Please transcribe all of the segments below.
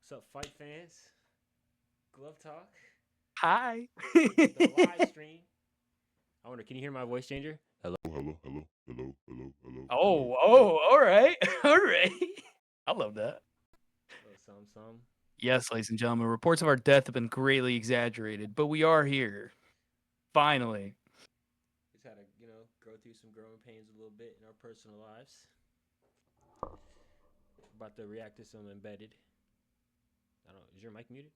What's up, fight fans? GloveTalk. Hi. Welcome to the live stream. I wonder, can you hear my voice changer? Hello. All right. All right. I love that. Hello, some. Yes, ladies and gentlemen, reports of our death have been greatly exaggerated, but we are here. Finally. Just had to, grow through some growing pains a little bit in our personal lives. About to react to some embedded. I don't. Is your mic muted?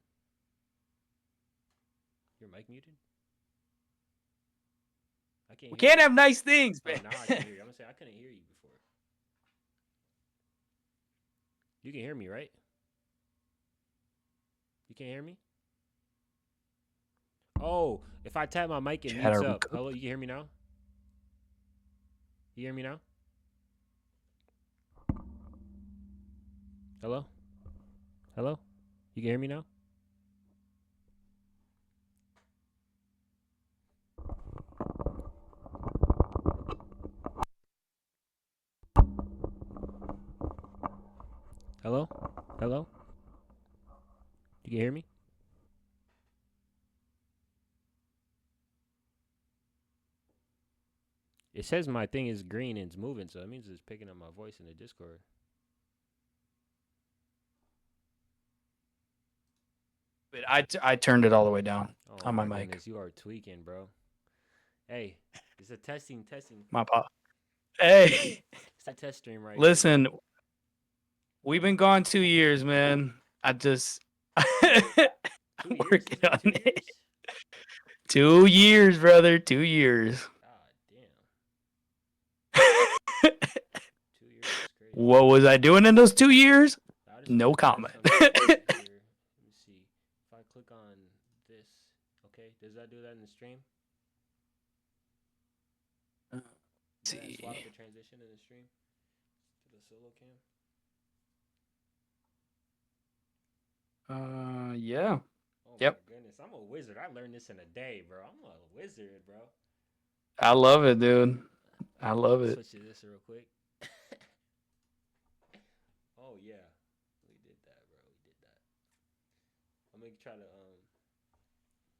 Your mic muted? I can't We hear can't you. have nice things, Oh, man. now I can hear you. I'm gonna say I couldn't hear you before. You can hear me, right? You can't hear me? Oh, if I tap my mic, it Chad, mutes are we up. cooked? Hello, you can hear me now? You hear me now? Hello? Hello? You can hear me now? Hello? Hello? You can hear me? It says my thing is green and it's moving, so that means it's picking up my voice in the Discord. But I turned it all the way down Oh on my my mic. goodness, you are tweaking, bro. Hey, it's a testing. My pa. Hey, It's a test stream right here. listen, we've been gone 2 years, man. I just I'm 2 years? It's working been on two it. years? 2 years, brother. 2 years. God damn. 2 years is crazy. What was I doing in those 2 years? I just want No to test comment. something real quick here. Let me see. If I click on this, okay, does that do that in the stream? Let's Does that swap see. the transition in the stream to the solo cam? Yeah. Oh my Yep. goodness, I'm a wizard. I learned this in a day, bro. I'm a wizard, bro. I love it, dude. I Let love me it. switch to this real quick. Oh yeah, we did that, bro. We did that. I'm gonna try to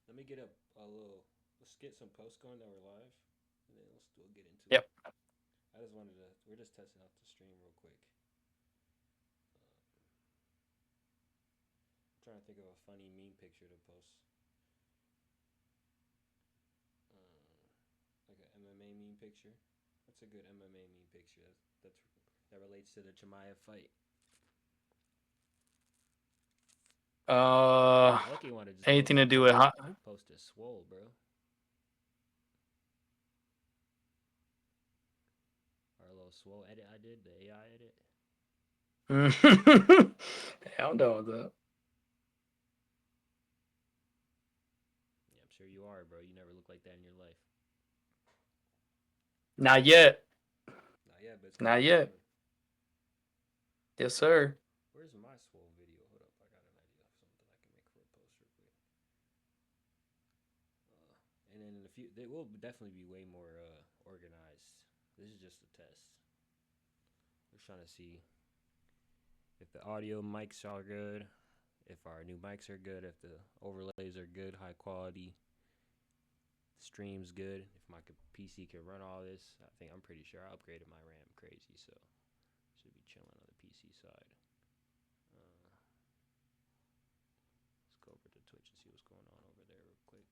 Let me get a little. Let's get some posts going that we're live, and then we'll get into it. Yep. I just wanted to. We're just testing out the stream real quick. I'm trying to think of a funny meme picture to post. Like an MMA meme picture. What's a good MMA meme picture? That relates to the Chimaev fight. I lucky want to just Anything to do with post a swole, bro. Our little swole edit I did, the AI edit. I'm done with that. Yeah, I'm sure you are, bro. You never look like that in your life. Not yet. Not yet, but it's Not coming yet. soon. Yes, sir. Where's my swole video? Hold up, I got an idea of something I can make for a post real quick. And then in the few, they will definitely be way more organized. This is just a test. We're trying to see if the audio mics are good, if our new mics are good, if the overlays are good, high quality, stream's good, if my PC can run all this. I'm pretty sure I upgraded my RAM crazy, so should be chilling on the PC side. Let's go over to Twitch and see what's going on over there real quick.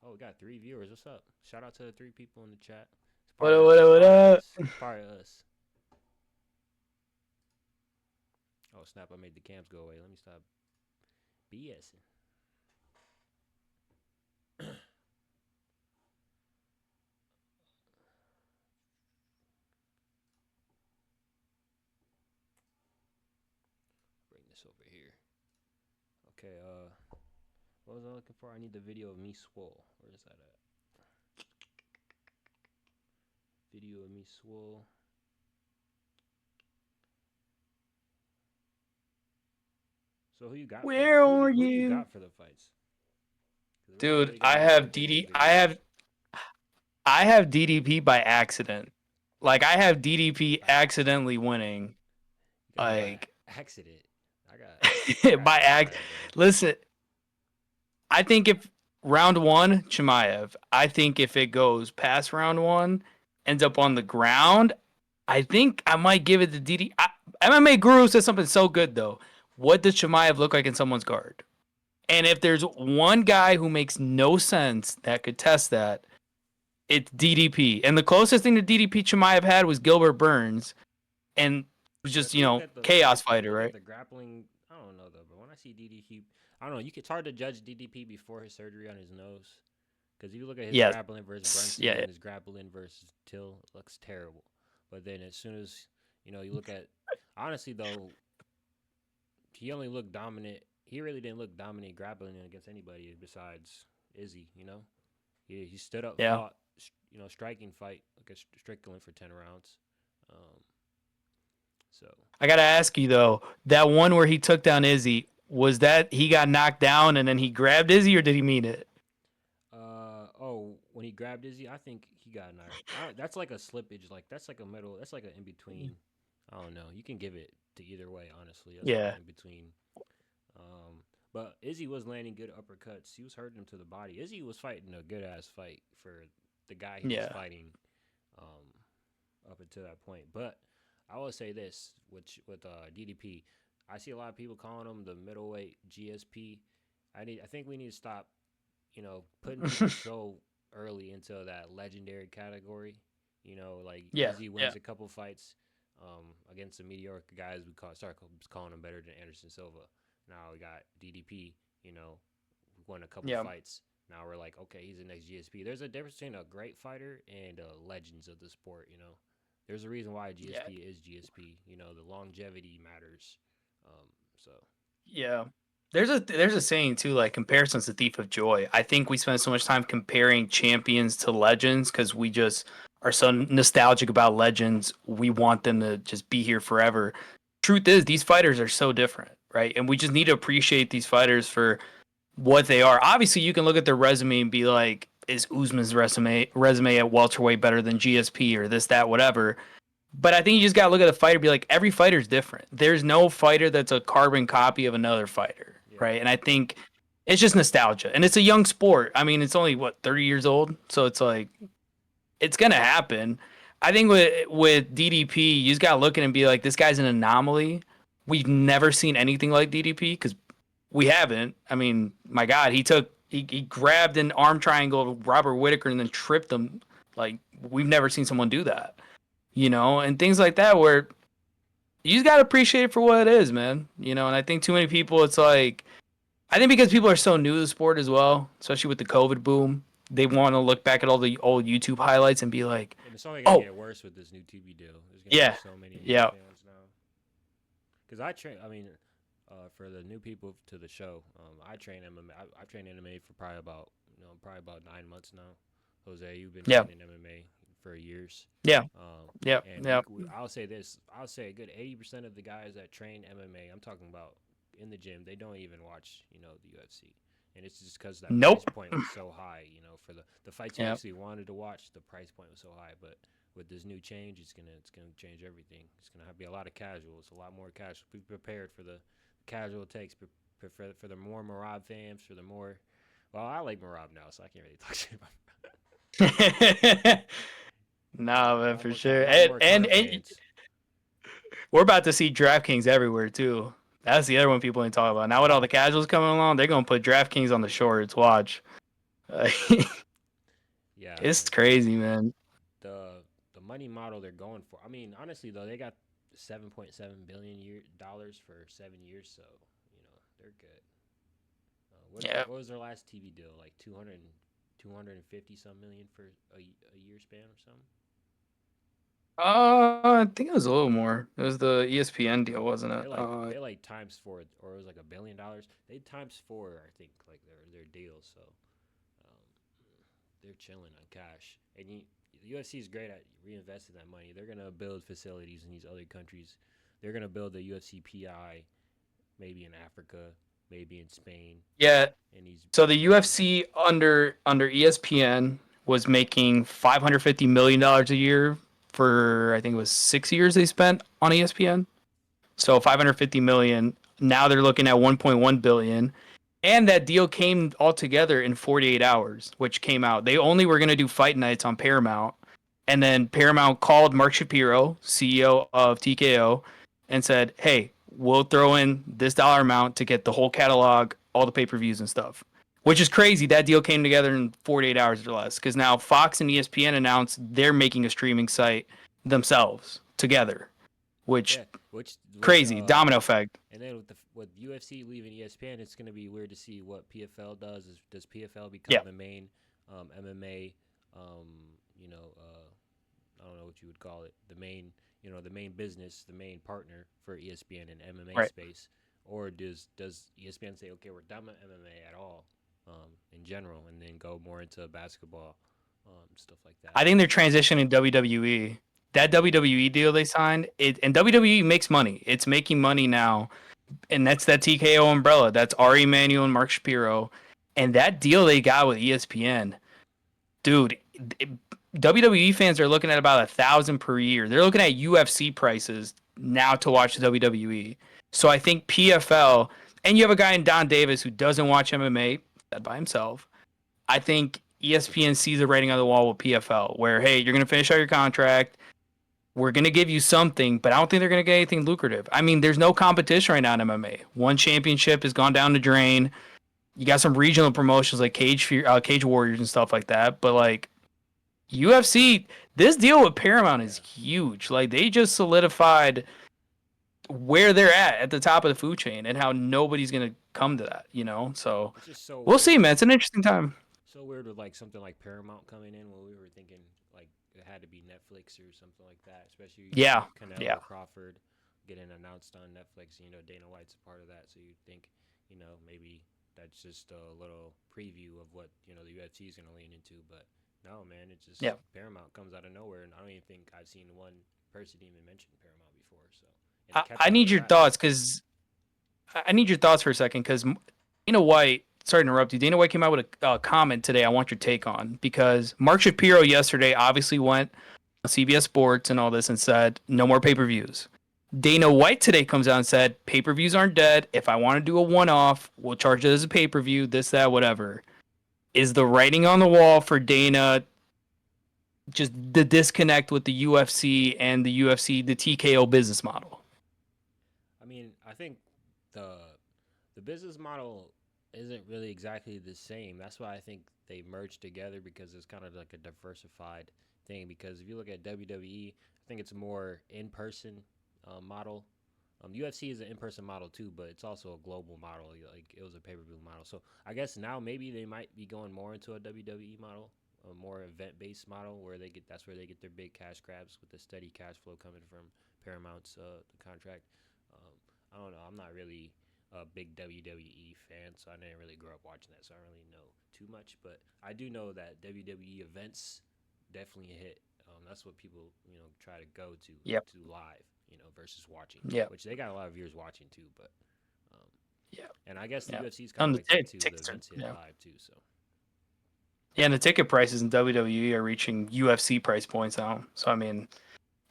Oh, we got 3 viewers. What's up? Shout out to the 3 people in the chat. It's What part up, of what up, what up? It's part of us. Oh snap! I made the cams go away. Let me stop BSing. Bring this over here. Okay. What was I looking for? I need the video of me swole. Where is that at? Video of me swole. So who you got? Where are Who you you? got for the fights? We're Dude, definitely gonna I need some have official DD videos. I have DDP by accident. Like I have DDP by accident. accidentally winning. You got him by Like accident. I got by act. Chimaev, bro. Listen, I think if round one, Chimaev. I think if it goes past round one, ends up on the ground, I think I might give it to DD. MMA Guru says something so good though. What does Chimaev look like in someone's guard? And if there's one guy who makes no sense that could test that, it's DDP. And the closest thing to DDP Chimaev had was Gilbert Burns, and it was But just if you look at the chaos if you fighter, look at right? the grappling, I don't know though. But when I see DDP, I don't know. It's hard to judge DDP before his surgery on his nose. Because if you look at his Yes, grappling versus Brunson yeah, and his grappling versus Till, it looks terrible. But then as soon as you look at, honestly though, he only looked dominant. He really didn't look dominant grappling against anybody besides Izzy. He stood up, yeah. fought, striking fight against Strickland for 10 rounds. Um, so I gotta ask you though, that one where he took down Izzy, was that he got knocked down and then he grabbed Izzy, or did he mean it? when he grabbed Izzy, I think he got knocked. That's like a slippage, like that's like a middle, that's like an in between. I don't know. You can give it to either way, honestly. That's like an Yeah, in between. Um, but Izzy was landing good uppercuts. He was hurting him to the body. Izzy was fighting a good ass fight for the guy he was yeah. fighting, um, up until that point. But I will say this, which with DDP, I see a lot of people calling him the middleweight GSP. I think we need to stop, putting people so early into that legendary category. Like Yeah, Izzy yeah, wins a couple fights against the mediocre guys. We start calling them better than Anderson Silva. Now we got DDP. Won a couple yeah, fights. Now we're like, okay, he's the next GSP. There's a difference between a great fighter and legends of the sport. There's a reason why yeah, GSP is GSP. The longevity matters. So yeah. There's a saying too, like comparison's the thief of joy. I think we spend so much time comparing champions to legends because we just are so nostalgic about legends. We want them to just be here forever. Truth is, these fighters are so different, right? And we just need to appreciate these fighters for what they are. Obviously, you can look at their resume and be like, is Usman's resume at welterweight better than GSP or this, that, whatever? But I think you just gotta look at the fighter and be like, every fighter's different. There's no fighter that's a carbon copy of another fighter, yeah, right? And I think it's just nostalgia. And it's a young sport. I mean, it's only what, 30 years old? So it's like it's gonna happen. I think with DDP, you just gotta look at it and be like, this guy's an anomaly. We've never seen anything like DDP because we haven't. I mean, my God, he grabbed an arm triangle of Robert Whitaker and then tripped him. Like we've never seen someone do that, and things like that where you just gotta appreciate it for what it is, man. And I think too many people, it's like I think because people are so new to the sport as well, especially with the COVID boom, they want to look back at all the old YouTube highlights and be like, and it's only gonna oh get worse with this new TV deal. There's gonna be yeah, so many new yeah, fans now. Because for the new people to the show, I train MMA. I've trained MMA for probably about 9 months now. Jose, you've been yeah, training MMA for years. yeah, Um, yeah, and yeah. I'll say this. I'll say a good 80% of the guys that train MMA, I'm talking about in the gym, they don't even watch, the UFC. And it's just because that price Nope. point was so high, for the fights you Yeah. actually wanted to watch, the price point was so high. But with this new change, it's gonna change everything. It's gonna be a lot of casuals, a lot more casual. Be prepared for the casual takes. For the more Marab fans, for the more. Well, I like Marab now, so I can't really talk shit about. Nah, A man, lot for more, sure. a lot more And Conor and fans. we're about to see DraftKings everywhere too. That's the other one people ain't talking about. Now with all the casuals coming along, they're gonna put DraftKings on the shorts. Watch. Yeah, It's man. The crazy, man. the money model they're going for. I mean, honestly though, they got $7.7 billion for 7 years, so they're good. Yeah. What was their last TV deal? Like 250 some million for a year span or something. I think it was a little more. It was the ESPN deal, wasn't it? They like times four, or it was like $1 billion. They times four, I think, like their deals. So um, they're chilling on cash, and the UFC is great at reinvesting that money. They're gonna build facilities in these other countries. They're gonna build a UFC PI, maybe in Africa, maybe in Spain, Yeah. and So the these UFC under ESPN was making $550 million a year for I think it was 6 years they spent on ESPN. So 550 million. Now they're looking at 1.1 billion. And that deal came all together in 48 hours, which came out. They only were going to do fight nights on Paramount. And then Paramount called Mark Shapiro, CEO of TKO, and said, hey, we'll throw in this dollar amount to get the whole catalog, all the pay per views and stuff. Which is crazy. That deal came together in 48 hours or less. Because now Fox and ESPN announced they're making a streaming site themselves together, which Yeah, which crazy domino effect. and then with UFC leaving ESPN, it's gonna be weird to see what PFL does. Does PFL become Yeah, the main MMA? Um, you know, I don't know what you would call it. The main, the main business, the main partner for ESPN in MMA right. space, or does ESPN say, okay, we're done with MMA at all, in general, and then go more into basketball, stuff like that. I think they're transitioning WWE. That Mm, WWE deal they signed, and WWE makes money. It's making money now, and that's that TKO umbrella. That's Ari Emanuel and Mark Shapiro, and that deal they got with ESPN, dude. WWE fans are looking at about 1,000 per year. They're looking at UFC prices now to watch WWE. So I think PFL, and you have a guy in Don Davis who doesn't watch MMA, that by himself. I think ESPN sees the writing on the wall with PFL, where hey, you're going to finish out your contract. We're going to give you something, but I don't think they're going to get anything lucrative. I mean, there's no competition right now in MMA. One championship has gone down the drain. You got some regional promotions like Cage Warriors and stuff like that, but like UFC, this deal with Paramount is yeah, huge. Like they just solidified where they're at the top of the food chain and how nobody's going to come to that, you know? So it's just so we'll weird. see, man. It's an interesting time. So weird with like something like Paramount coming in when we were thinking like it had to be Netflix or something like that. Especially Yeah. Yeah. Canelo Crawford getting announced on Netflix. Dana White's a part of that, so you think maybe that's just a little preview of what the UFC is gonna lean into. But no, man, it's just Yeah. Paramount comes out of nowhere, and I don't even think I've seen one person even mention Paramount before. So and it kept I it under need your wraps. thoughts because I need your thoughts for a second because Dana White, sorry to interrupt you. Dana White came out with a comment today I want your take on because Mark Shapiro yesterday obviously went on CBS Sports and all this and said no more pay per views. Dana White today comes out and said pay per views aren't dead. If I want to do a one off, we'll charge it as a pay per view, this, that, whatever. Is the writing on the wall for Dana just the disconnect with the UFC and the UFC, the TKO business model? I mean, I think the the business model isn't really exactly the same. That's why I think they merged together because it's kind of like a diversified thing. Because if you look at WWE, I think it's a more in person model. UFC is an in person model too, but it's also a global model. Like it was a pay per view model. So I guess now maybe they might be going more into a WWE model, a more event based model where that's where they get their big cash grabs with the steady cash flow coming from Paramount's contract. Um, I don't know. I'm not really a big WWE fan, so I didn't really grow up watching that, so I don't really know too much. But I do know that WWE events definitely hit. That's what people try to go Yep. to live, versus watching, Yep. which they got a lot of viewers watching too. But um, Yep. and I guess the Yep. UFC is kind On of the like that too. The tickets are events hit yeah. live too. So Yeah, and the ticket prices in WWE are reaching UFC price points now. So I mean,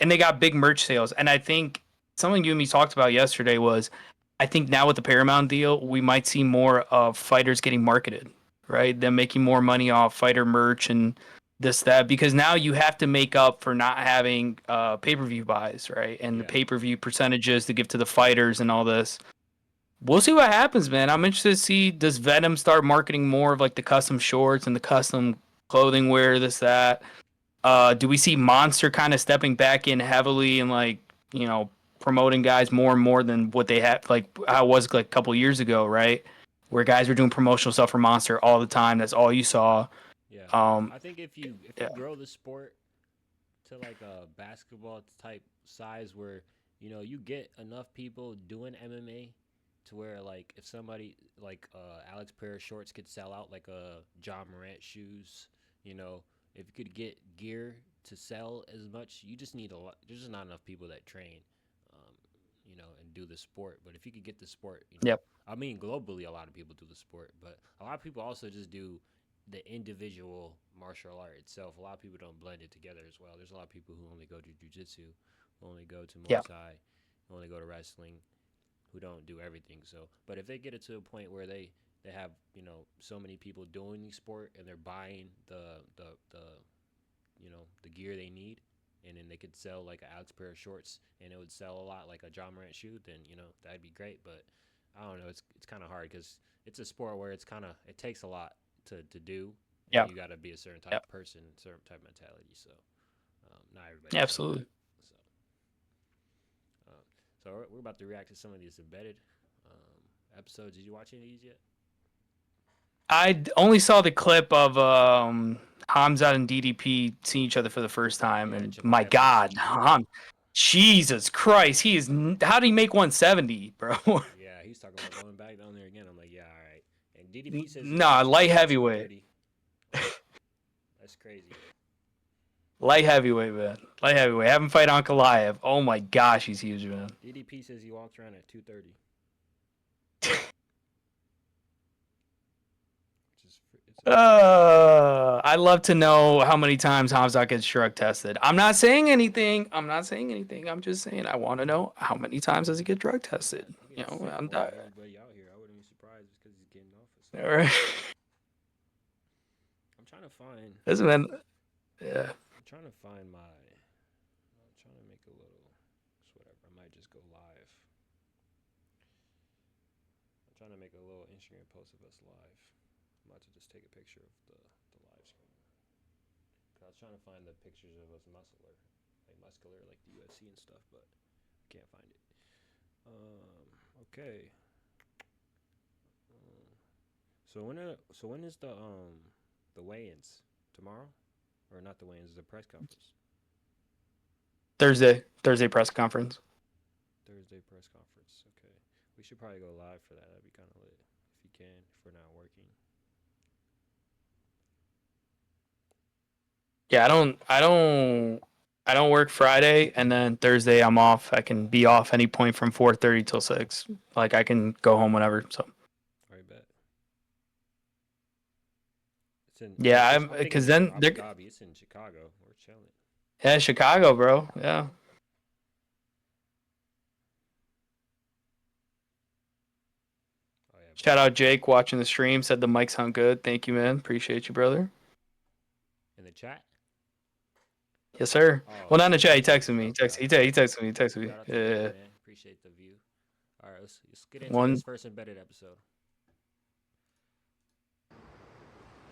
and they got big merch sales. And I think something you and me talked about yesterday was I think now with the Paramount deal, we might see more of fighters getting marketed, right? Them making more money off fighter merch and this, that, because now you have to make up for not having pay per view buys, right? And the yeah, pay per view percentages to give to the fighters and all this. We'll see what happens, man. I'm interested to see does Venom start marketing more of like the custom shorts and the custom clothing wear, this, that. Do we see Monster kind of stepping back in heavily and like promoting guys more and more than what they had like how it was like a couple years ago, right? Where guys were doing promotional stuff for Monster all the time. That's all you saw. yeah. Um, I think if you yeah, grow the sport to like a basketball type size where you get enough people doing MMA to where like if somebody like Alex pair of shorts could sell out like John Morant shoes, you know, if you could get gear to sell as much, you just need a lot. There's just not enough people that train, um, and do the sport. But if you could get the sport, yep, I mean, globally, a lot of people do the sport, but a lot of people also just do the individual martial art itself. A lot of people don't blend it together as well. There's a lot of people who only go to jujitsu, who only go to Yeah. Muay Thai, who only go to wrestling, who don't do everything. So, but if they get it to a point where they have so many people doing the sport and they're buying the the gear they need, and then they could sell like an Alex pair of shorts and it would sell a lot like a John Morant shoe, then that'd be great. But I don't know, it's kind of hard because it's a sport where it takes a lot to do, and Yeah. you got to be a certain Yeah. type of person, certain type of mentality. So not everybody's like Absolutely. that. So we're about to react to some of these embedded episodes. Did you watch any of these yet? I only saw the clip of Hamzat and DDP seeing each other for the first time, Yeah, and Chimaev my versus God, DDP. Jesus Christ, how did he make 170, bro? Yeah, he's talking about going back down there again. I'm like, yeah, all right. And DDP says he Nah, wants to light go to heavyweight. 230. That's crazy. Light heavyweight, man. Light heavyweight. Have him fight Ankalaev. Oh my gosh, he's huge, man. DDP says he walks around at 230. I'd love to know how many times Hamzat gets drug tested. I'm not saying anything. I'm just saying I want to know how many times does he get drug tested. He gets sick I'm more than anybody out here. I wouldn't be surprised just because he's getting off it. all right. I'm trying to find. Listen, man. Yeah. I'm trying to find my. I'm trying to make a little. It's whatever. I might just go live. I'm trying to make a little Instagram post of us live. I'm about to just take a picture of the live screen. Cause I was trying to find the pictures of us muscular like the UFC and stuff, but I can't find it. Okay. So when is the weigh-ins tomorrow, or not the weigh-ins? The press conference. Thursday press conference. Thursday press conference. Okay, we should probably go live for that. That'd be kind of lit if you can. If we're not working. Yeah, I don't work Friday, and then Thursday I'm off. I can be off any point from 4:30 till 6. Like I can go home whenever. So. All right, bet. Yeah, because then they're. It's in Chicago. We're chilling. Yeah, Chicago, bro. Yeah. Oh, yeah, Shout out Jake watching the stream. Said the mics sound good. Thank you, man. Appreciate you, brother. In the chat. Yes, sir. Oh, well, not in the chat. He texted me. He texted me. Shout out to you, man. Appreciate the view. All right, let's get into this first embedded episode.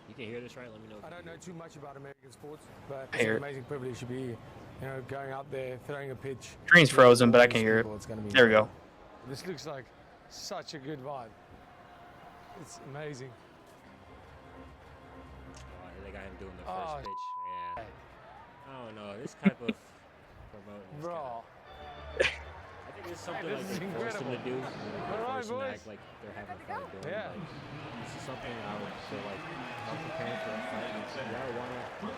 You can hear this, right? Let me know. I don't know too much about American sports, but it's an amazing privilege to be, going out there, throwing a pitch. Screen's frozen, but I can hear it. There we go. This looks like such a good vibe. It's amazing. Oh, they got him doing the first pitch. Yeah. I don't know. This type of promoting. Bro. I think it's something like they forced them to do. They forced them to act like they're having fun doing. Yeah. Like, this is something I would feel like I'm preparing for a fight. I would want to have to go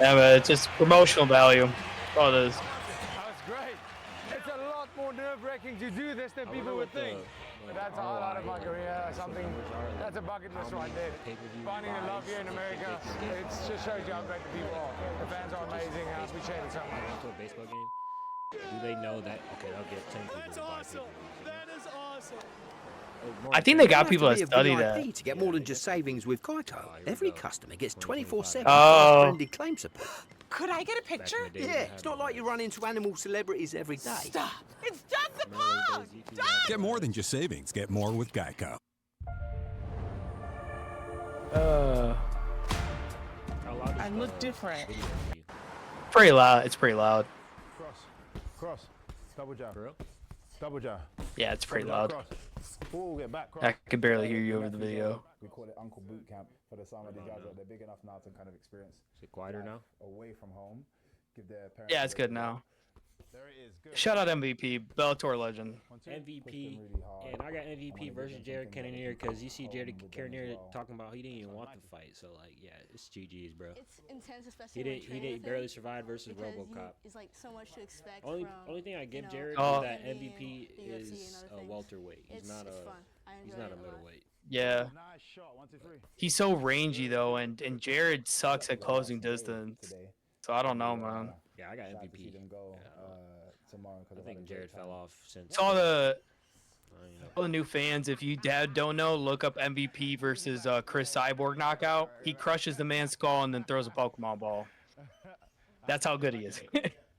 Yeah, but it's just promotional value. That's all it is. That's great. It's a lot more nerve-wracking to do this than people would think. But that's a highlight of my career, something, that's a bucket list right there. Finding the love here in America, it just shows you how great the people are. The fans are amazing, and I appreciate it so much. To a baseball game, do they know that, okay, they'll get 10 people to buy awesome. That is awesome. I think they got people that study that. To get more than just savings with Geico, every customer gets 24/7 friendly claim support. Could I get a picture? Yeah, it's not like you run into animal celebrities every day. Stop. It's just a pug. Get more than just savings. Get more with Geico. I look different. Pretty loud. It's pretty loud. Cross. Double jab. For real? Double jab. Yeah, it's pretty loud. Cross. We'll get back. Cross. I could barely hear you over the video. We call it Uncle Boot Camp for the summer. These guys they're big enough now to kind of experience. Is it quieter now? Away from home. Give their parents. Yeah, it's good now. There it is. Good. Shout out MVP, Bellator legend. MVP, and I got MVP versus Jared Cannonier because you see Jared Cannonier talking about he didn't even want the fight. So like, yeah, it's GG's, bro. It's intense, especially He didn't barely survive versus RoboCop. It's like so much to expect. Only thing I give Jared is that MVP is a welterweight. He's not a middleweight. Yeah. Nice shot. 1, 2, 3. He's so rangy though, and Jared sucks at closing distance. So I don't know, man. Yeah, I got MVP. I think Jared fell off since. All the new fans, if you don't know, look up MVP versus Chris Cyborg knockout. He crushes the man's skull and then throws a Pokemon ball. That's how good he is.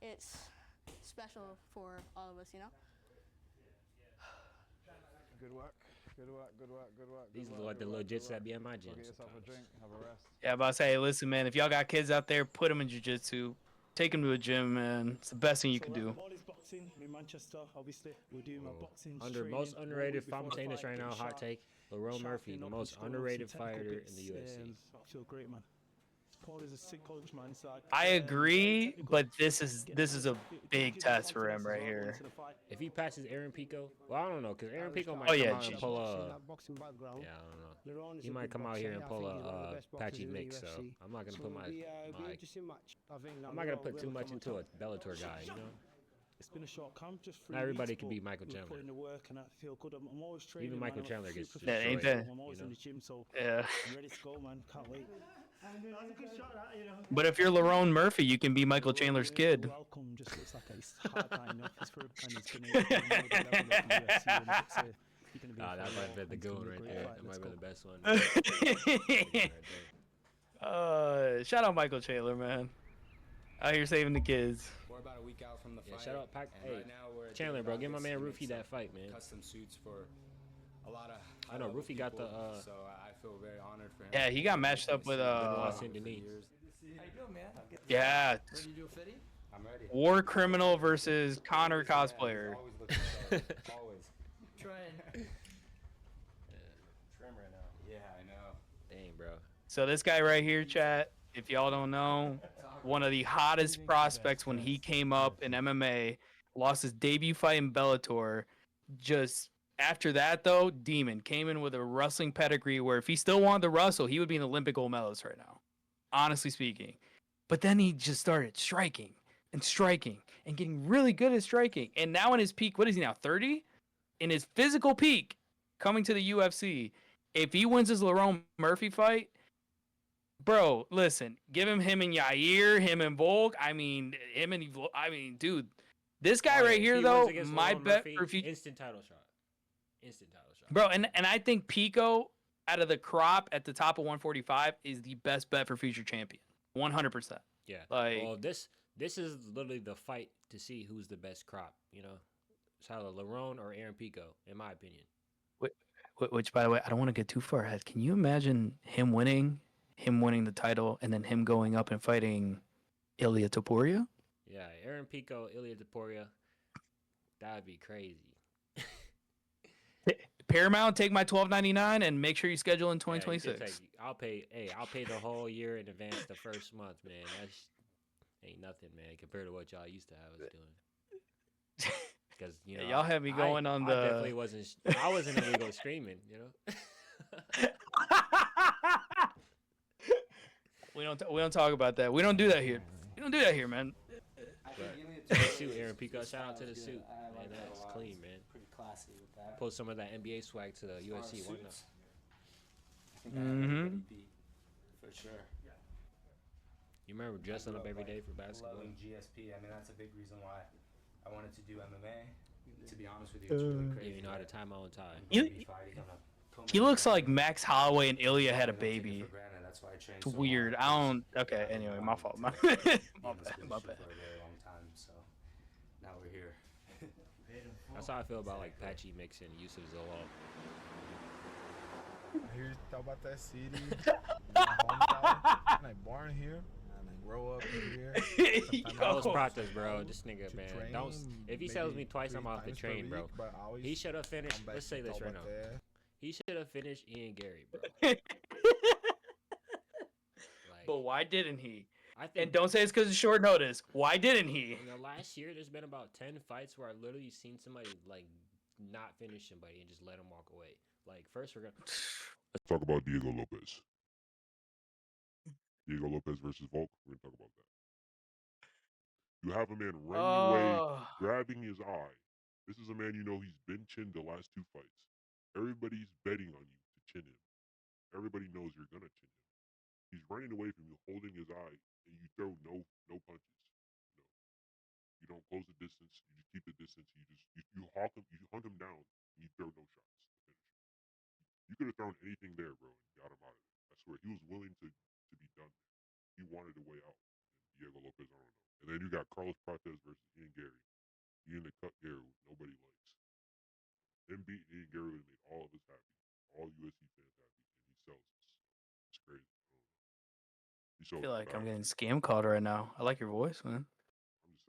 It's special for all of us, you know. Good work. Good work. Good work. Good work. These are like the legits that be in my gym. Get yourself a drink. Have a rest. Yeah, but I say, hey, listen, man, if y'all got kids out there, put them in jiu-jitsu. Take them to a gym, man. It's the best thing you can do. All is boxing in Manchester, obviously. We're doing my boxing. Most underrated, if I'm saying this right now, hot take, Lerone Murphy, the most underrated fighter in the UFC. I feel great, man. Paul is a sick coach, man. It's like, I agree, but this is a big test for him right here. If he passes Aaron Pico, well, I don't know, because Aaron Pico might Oh, come yeah, out and pull a... Yeah, I don't know. He might come out here and pull a patchy mix, so I'm not going to put I'm not going to put too much into a Bellator guy, you know? It's been a short camp, just 3 Not everybody weeks, can be but Michael we're Chandler. putting the work and I feel good. I'm always training. Even Michael man. Chandler I'm gets super Yeah, ain't fit. that- I'm always you in know? the gym, so Yeah. I'm ready to go, man. Can't wait. But if you're Lerone Murphy, you can be Michael Chandler's kid. Welcome. Just looks like it's hard time enough. It's for and it's gonna know the level of the UFC when it's you're gonna be Ah, that a might have been the it's good gonna one be a right great there. fight. That might Let's have been go. the best one. Shout out Michael Chandler, man. Out here saving the kids. We're about a week out from the Yeah, fight. shout out Pac. and Hey, right now we're Chandler, bro, give my man doing Roofy that fight, man. Custom suits for a lot of. I know, high-level Roofy got the, people, so I feel very honored for him. Yeah, he got matched up with Saint Denis. yeah, I'm ready. War Criminal versus Connor cosplayer. Always looking sharp. Always. Trying. Trim right now. Yeah, I know. Dang, bro. So this guy right here, chat, if y'all don't know, one of the hottest prospects when he came up in MMA, lost his debut fight in Bellator. Just after that, though, Demon came in with a wrestling pedigree where if he still wanted to wrestle, he would be an Olympic gold medalist right now, honestly speaking. But then he just started striking and getting really good at striking. And now in his peak, what is he now, 30? In his physical peak, coming to the UFC, if he wins his Lerone Murphy fight, bro, listen, give him and Yair, him and Volk. I mean, dude, this guy right here, though, my bet for future. Instant title shot. Instant title shot. Bro, and I think Pico, out of the crop at the top of 145, is the best bet for future champion. 100%. Yeah. Like, well, this is literally the fight to see who's the best crop, you know? It's either Lerone or Aaron Pico, in my opinion. which, by the way, I don't want to get too far ahead. Can you imagine him winning the title, and then him going up and fighting Ilia Topuria? Yeah, Aaron Pico, Ilia Topuria. That would be crazy. Paramount, take my $12.99 and make sure you schedule in 2026. Yeah, I'll pay the whole year in advance the first month, man. That's ain't nothing, man, compared to what y'all used to have us doing. Because you know, y'all had me going on the. I definitely wasn't. I wasn't illegal streaming, you know. We don't talk about that. We don't do that here. We don't do that here, man. The suit, Aaron Pico. Shout out to the suit, man. That's clean, man. Pretty classy with that. Pull some of that NBA swag to the UFC. Why not? I think I have a beat, for sure. You remember dressing up every day for basketball? Loving GSP. I mean, that's a big reason why I wanted to do MMA. To be honest with you, it's really crazy. Yeah, you know how to tie my own tie. He looks like Max Holloway and Ilya had a baby. That's why I trained It's weird. I don't. Okay. Anyway, my fault. My bad. For a very long time, so now we're here. That's how I feel about like Patchy Mix and Yusuf Zolal. I hear you talk about that city. My hometown. I'm like born here. I grow up here. Carlos Pratas, bro. This nigga, man. train Don't. If he sells me twice, I'm three off the times per train, bro. week, but I always He should have finished. come back Let's say and this talk right now. about that. He should have finished Ian Gary, bro. But why didn't he? I think. And don't say it's because of short notice. Why didn't he? In the last year, there's been about 10 fights where I literally seen somebody like not finish somebody and just let him walk away. Like first, we're gonna let's talk about Diego Lopez. Diego Lopez versus Volk. We're gonna talk about that. You have a man running away, grabbing his eye. This is a man you know he's been chinned the last 2 fights. Everybody's betting on you to chin him. Everybody knows you're gonna chin him. He's running away from you, holding his eye, and you throw no punches. You don't close the distance. You just keep the distance. You hunt him down, and you throw no shots to finish him. You could have thrown anything there, bro, and got him out of it. I swear, he was willing to be done. He wanted a way out. And Diego Lopez, I don't know. And then you got Carlos Prates versus Ian Gary. Ian the cut Gary, nobody likes. Him beating Ian Gary would have made all of us happy, all UFC fans happy, and he sells us. It's crazy. I feel like I'm getting scam called right now. I like your voice, man. I'm just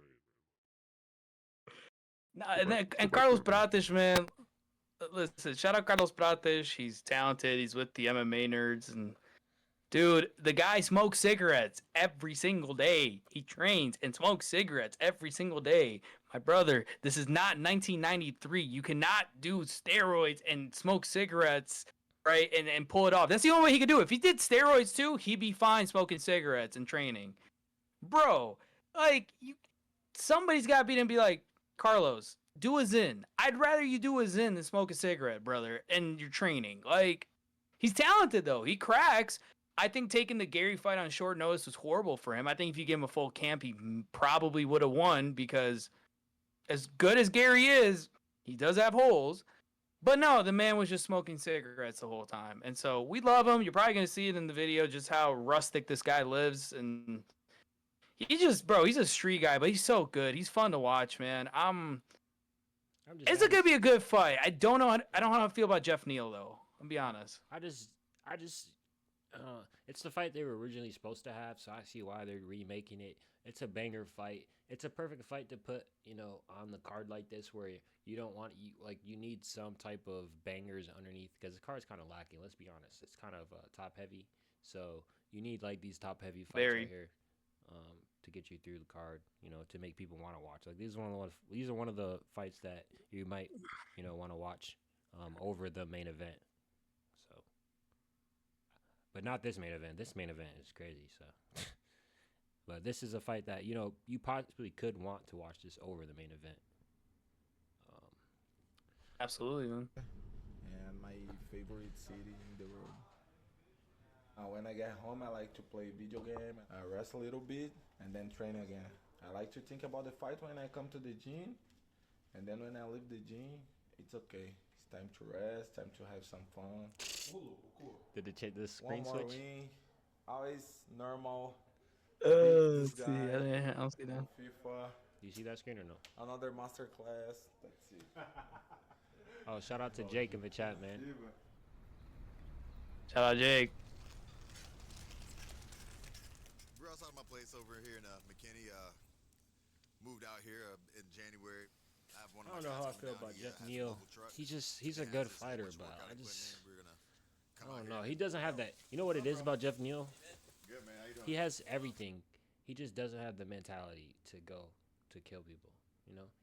saying, man. And Carlos Prates, man. Listen, shout out Carlos Prates. He's talented. He's with the MMA nerds, and dude, the guy smokes cigarettes every single day. He trains and smokes cigarettes every single day. My brother, this is not 1993. You cannot do steroids and smoke cigarettes, right, and pull it off. That's the only way he could do it. If he did steroids too, he'd be fine smoking cigarettes and training. Bro, like, somebody's got to beat him and be like, Carlos, do a Zyn. I'd rather you do a Zyn than smoke a cigarette, brother, and you're training. Like, he's talented, though. He cracks. I think taking the Gary fight on short notice was horrible for him. I think if you gave him a full camp, he probably would have won because as good as Gary is, he does have holes. But no, the man was just smoking cigarettes the whole time. And so we love him. You're probably going to see it in the video just how rustic this guy lives. And he just, bro, he's a street guy, but he's so good. He's fun to watch, man. It's going to be a good fight. I don't know how to feel about Jeff Neal, though. I'll be honest. It's the fight they were originally supposed to have, so I see why they're remaking it. It's a banger fight. It's a perfect fight to put, on the card like this, where you don't want you need some type of bangers underneath because the card's kind of lacking. Let's be honest, it's kind of top heavy, so you need like these top heavy fights right here, to get you through the card. To make people want to watch. Like these are one of the fights that you might want to watch over the main event. But not this main event. This main event is crazy. So, but this is a fight that you possibly could want to watch this over the main event. Absolutely, man. And my favorite city in the world. When I get home, I like to play video game. I rest a little bit and then train again. I like to think about the fight when I come to the gym, and then when I leave the gym, it's okay. It's time to rest, time to have some fun. Did the screen One more switch? win, always normal. Let's see. I don't see that. FIFA. Do you see that screen or no? Another master class. That's it. Oh, shout out to Jake in the chat, man. Shout out Jake. We're outside my place over here in McKinney. Moved out here in January. I don't know how I feel about Jeff Neal. He's a good fighter, but I don't know. He doesn't have that. You know what it is about Jeff Neal? Good, man. How you doing? He has everything. He just doesn't have the mentality to go to kill people.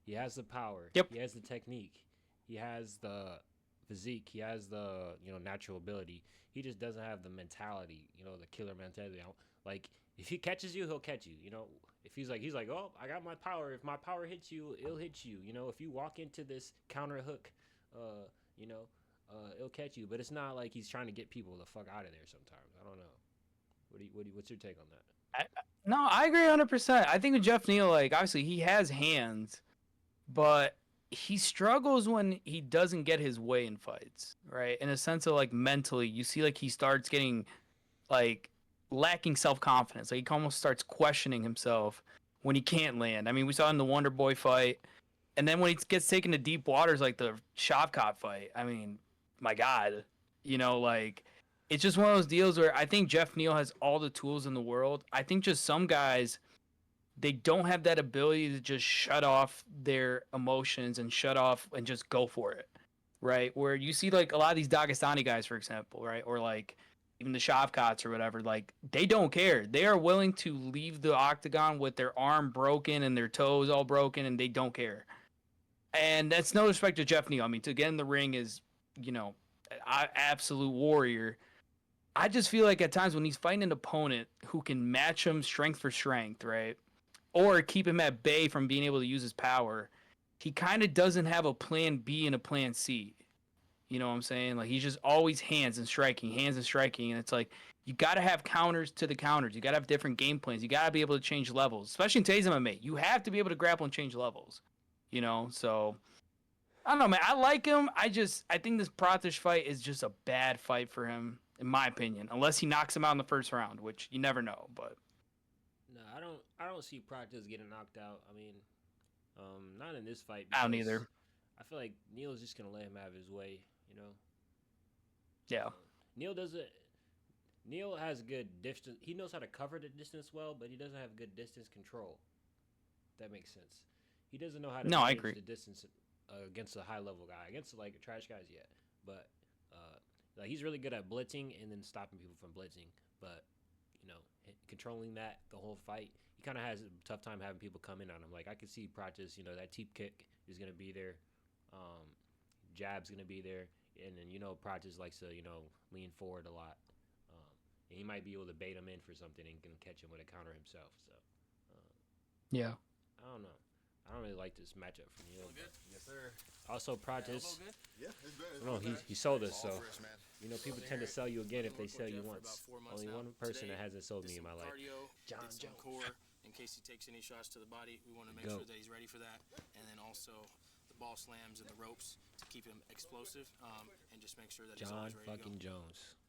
He has the power. Yep. He has the technique. He has the physique. He has the natural ability. He just doesn't have the mentality. The killer mentality. Like if he catches you, he'll catch you. If he's like, oh, I got my power. If my power hits you, it'll hit you. If you walk into this counter hook, it'll catch you. But it's not like he's trying to get people the fuck out of there. Sometimes I don't know. What's your take on that? No, I agree 100%. I think with Jeff Neal, obviously he has hands, but he struggles when he doesn't get his way in fights, right? In a sense of mentally, you see he starts getting lacking self-confidence. He almost starts questioning himself when he can't land. I mean, we saw in the Wonder Boy fight, and then when he gets taken to deep waters like the Shavkat fight, I mean, my God, it's just one of those deals where I think Jeff Neal has all the tools in the world. I think just some guys, they don't have that ability to just shut off their emotions and shut off and just go for it, right? Where you see a lot of these Dagestani guys, for example, right? Or even the Shavkats or whatever, like they don't care. They are willing to leave the octagon with their arm broken and their toes all broken, and they don't care. And that's no respect to Jeff Neal. I mean, to get in the ring is, an absolute warrior. I just feel like at times when he's fighting an opponent who can match him strength for strength, right, or keep him at bay from being able to use his power, he kind of doesn't have a plan B and a plan C. You know what I'm saying? Like, he's just always hands and striking, and it's like you got to have counters to the counters. You got to have different game plans. You got to be able to change levels, especially in today's MMA. You have to be able to grapple and change levels. So I don't know, man. I like him. I think this Pratish fight is just a bad fight for him, in my opinion, unless he knocks him out in the first round, which you never know. But no, I don't see Pratish getting knocked out. I mean, not in this fight. I don't either. I feel like Neal's just gonna let him have his way. Yeah. Neal has good distance. He knows how to cover the distance well, but he doesn't have good distance control. If that makes sense. He doesn't know how to manage the distance against a high level guy. Against like trash guys, yeah. But like he's really good at blitzing and then stopping people from blitzing. But controlling that the whole fight, he kind of has a tough time having people come in on him. Like I could see Pratish, that teep kick is gonna be there. Jab's gonna be there, and then Pratish likes to lean forward a lot, and he might be able to bait him in for something and can catch him with a counter himself. So yeah, I don't know. I don't really like this matchup for Neal. Yes, sir. Also, Pratish. Yeah, it's good. No, he sold us, so people tend to sell you again if they sell you once. Only one person that hasn't sold me in my life. John Jones. Core, in case he takes any shots to the body, we want to make sure that he's ready for that, and then also the ball slams and the ropes to keep him explosive, and just make sure that he's always ready to go. John fucking Jones.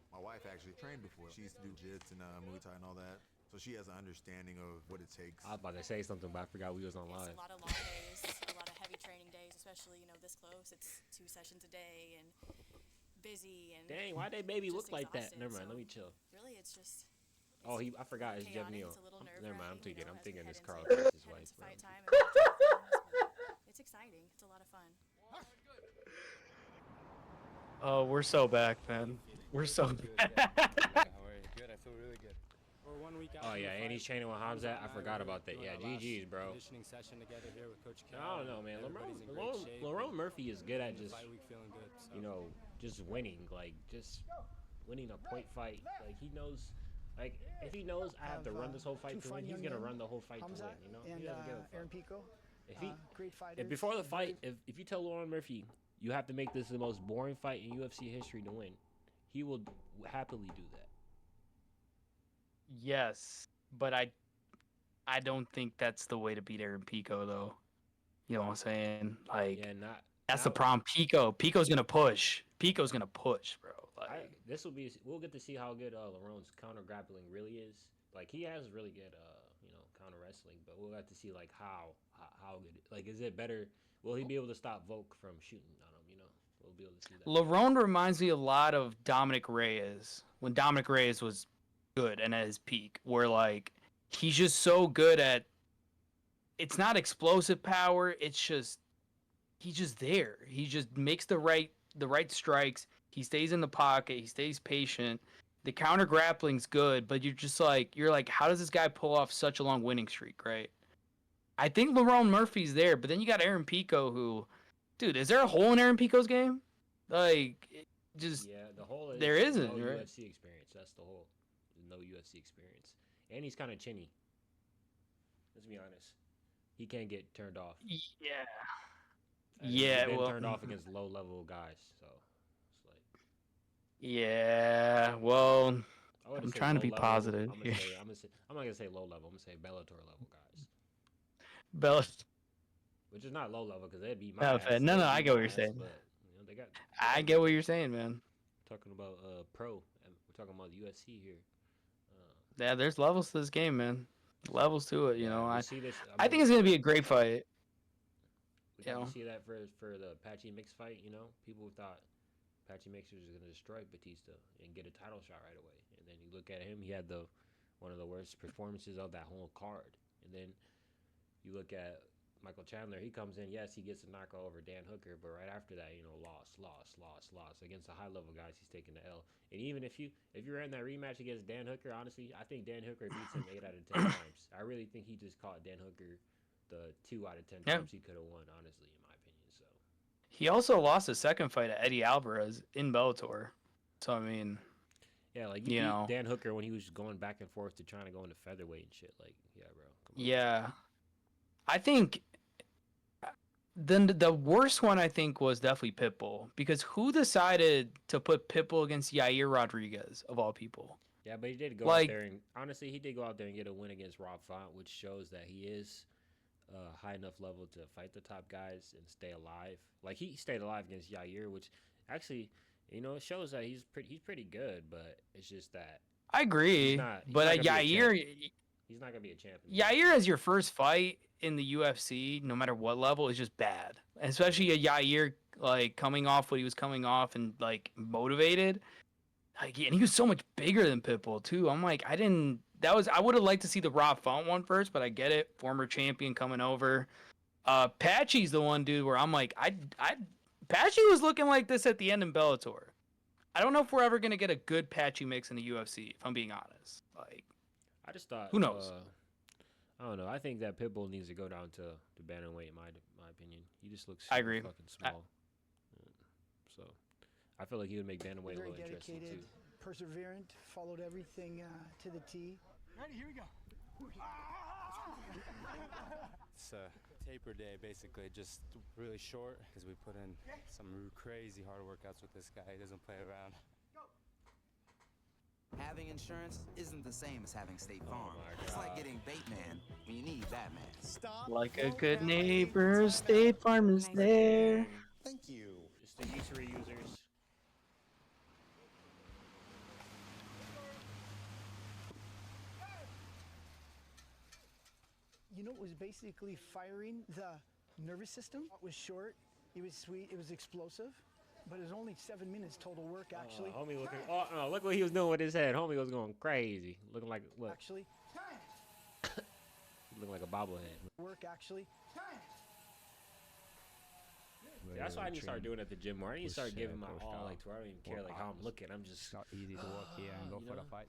My wife actually trained before. She used to do jits and Muay Thai and all that. So she has an understanding of what it takes. I was about to say something, but I forgot we was on live. It's a lot of long days, a lot of heavy training days, especially, this close. It's 2 sessions a day and busy and dang, why they baby look like that? Exhausted, Never mind, so let me chill. Really, it's just I forgot it's Jeff Neal. It's a little Never mind, I'm nerve-wracking, thinking it's as we Carl head Curtis's into wife. fight time and watch all the things, but it's exciting. It's a lot of fun. Oh, we're so back, man. We're so back. How are you? Good. I feel really good. We're 1 week out. Oh yeah, and he's training with Hamza. I forgot about that. Yeah, GG's, bro. Conditioning session together here with Coach Cal. I don't know, man. Lerone Murphy is good at just feeling good. just winning, like just winning a point fight. Like he knows, like if he knows I have to run this whole fight to win, he's gonna run the whole fight to win. And he doesn't give a fuck. Aaron Pico. Great fighters. If before the fight, if you tell Lerone Murphy you have to make this the most boring fight in UFC history to win, he will happily do that. Yes, but I don't think that's the way to beat Aaron Pico, though. You know what I'm saying? Like, that's the problem. Pico's gonna push. Pico's gonna push, bro. Like, we'll get to see how good Lerone's counter grappling really is. Like, he has really good counter wrestling, but we'll have to see like how good. Like, is it better? Will he be able to stop Volk from shooting on him? We'll be able to see that. Lerone reminds me a lot of Dominic Reyes when Dominic Reyes was good and at his peak, where like he's just so good at. It's not explosive power. It's just he's just there. He just makes the right strikes. He stays in the pocket. He stays patient. The counter grappling's good, but you're like, how does this guy pull off such a long winning streak, right? I think Lerone Murphy's there, but then you got Aaron Pico, who, dude, is there a hole in Aaron Pico's game? Like, the hole is there isn't, no right? UFC experience. That's the hole. No UFC experience, and he's kind of chinny. Let's be honest. He can't get turned off. Yeah. He's been turned off against low level guys, so it's like. Yeah, well, I'm trying to be positive. I'm not gonna say low level. I'm gonna say Bellator level guys. Which is not low level because they'd be my ass. No, I get what you're saying. But, I get what you're saying, man. Talking about pro, and we're talking about the UFC here. Yeah, there's levels to this game, man. Levels to it, I think it's gonna be a great fight. We got to see that for the Apache Mix fight. People thought Apache Mixer was gonna destroy Batista and get a title shot right away, and then you look at him, he had one of the worst performances of that whole card. And then you look at Michael Chandler, he comes in, yes, he gets a knockout over Dan Hooker, but right after that, loss against the high level guys, he's taking the L. And even if you're in that rematch against Dan Hooker, honestly, I think Dan Hooker beats him 8 out of 10 times. I really think he just caught Dan Hooker the 2 out of 10 times he could have won. Honestly, in my opinion. So he also lost a second fight to Eddie Alvarez in Bellator. So I mean, yeah, like you beat Dan Hooker when he was going back and forth to trying to go into featherweight and shit. Like, yeah, bro. Yeah, I think. Then the worst one I think was definitely Pitbull, because who decided to put Pitbull against Yair Rodriguez of all people? Yeah, but he did go out there and honestly, he did go out there and get a win against Rob Font, which shows that he is high enough level to fight the top guys and stay alive. Like he stayed alive against Yair, which actually, it shows that he's pretty good. But it's just that I agree, but Yair, he's not gonna be a champion. Yair as your first fight in the UFC, no matter what level, is just bad. Especially a Yair like coming off what he was coming off and like motivated. Like, and he was so much bigger than Pitbull too. I'm like, I would have liked to see the Rob Font one first, but I get it. Former champion coming over. Patchy's the one dude where I'm like, Patchy was looking like this at the end in Bellator. I don't know if we're ever gonna get a good Patchy mix in the UFC, if I'm being honest. Like, I just thought, who knows? I don't know. I think that Pitbull needs to go down to bantamweight. In my opinion, he just looks I agree. Fucking small. So I feel like he would make bantamweight a little interesting too. Perseverant, followed everything to the T. Ready, here we go. It's a taper day, basically, just really short because we put in some crazy hard workouts with this guy. He doesn't play around. Having insurance isn't the same as having State Farm. It's like getting Bateman when you need Batman. Stop. Like a good neighbor, State Farm is there. Thank you. Just the usury users. It was basically firing the nervous system. It was short, it was sweet, it was explosive, but it was only 7 minutes total work, actually. Homie looking, no, look what he was doing with his head. Homie was going crazy. Looking like, look. Actually. Looking like a bobblehead. Work, actually. That's why I need to start doing it at the gym more. I need to start giving my all, like, to where I don't even care, like, how I'm looking. I'm just... It's not easy to walk here and go for the fight.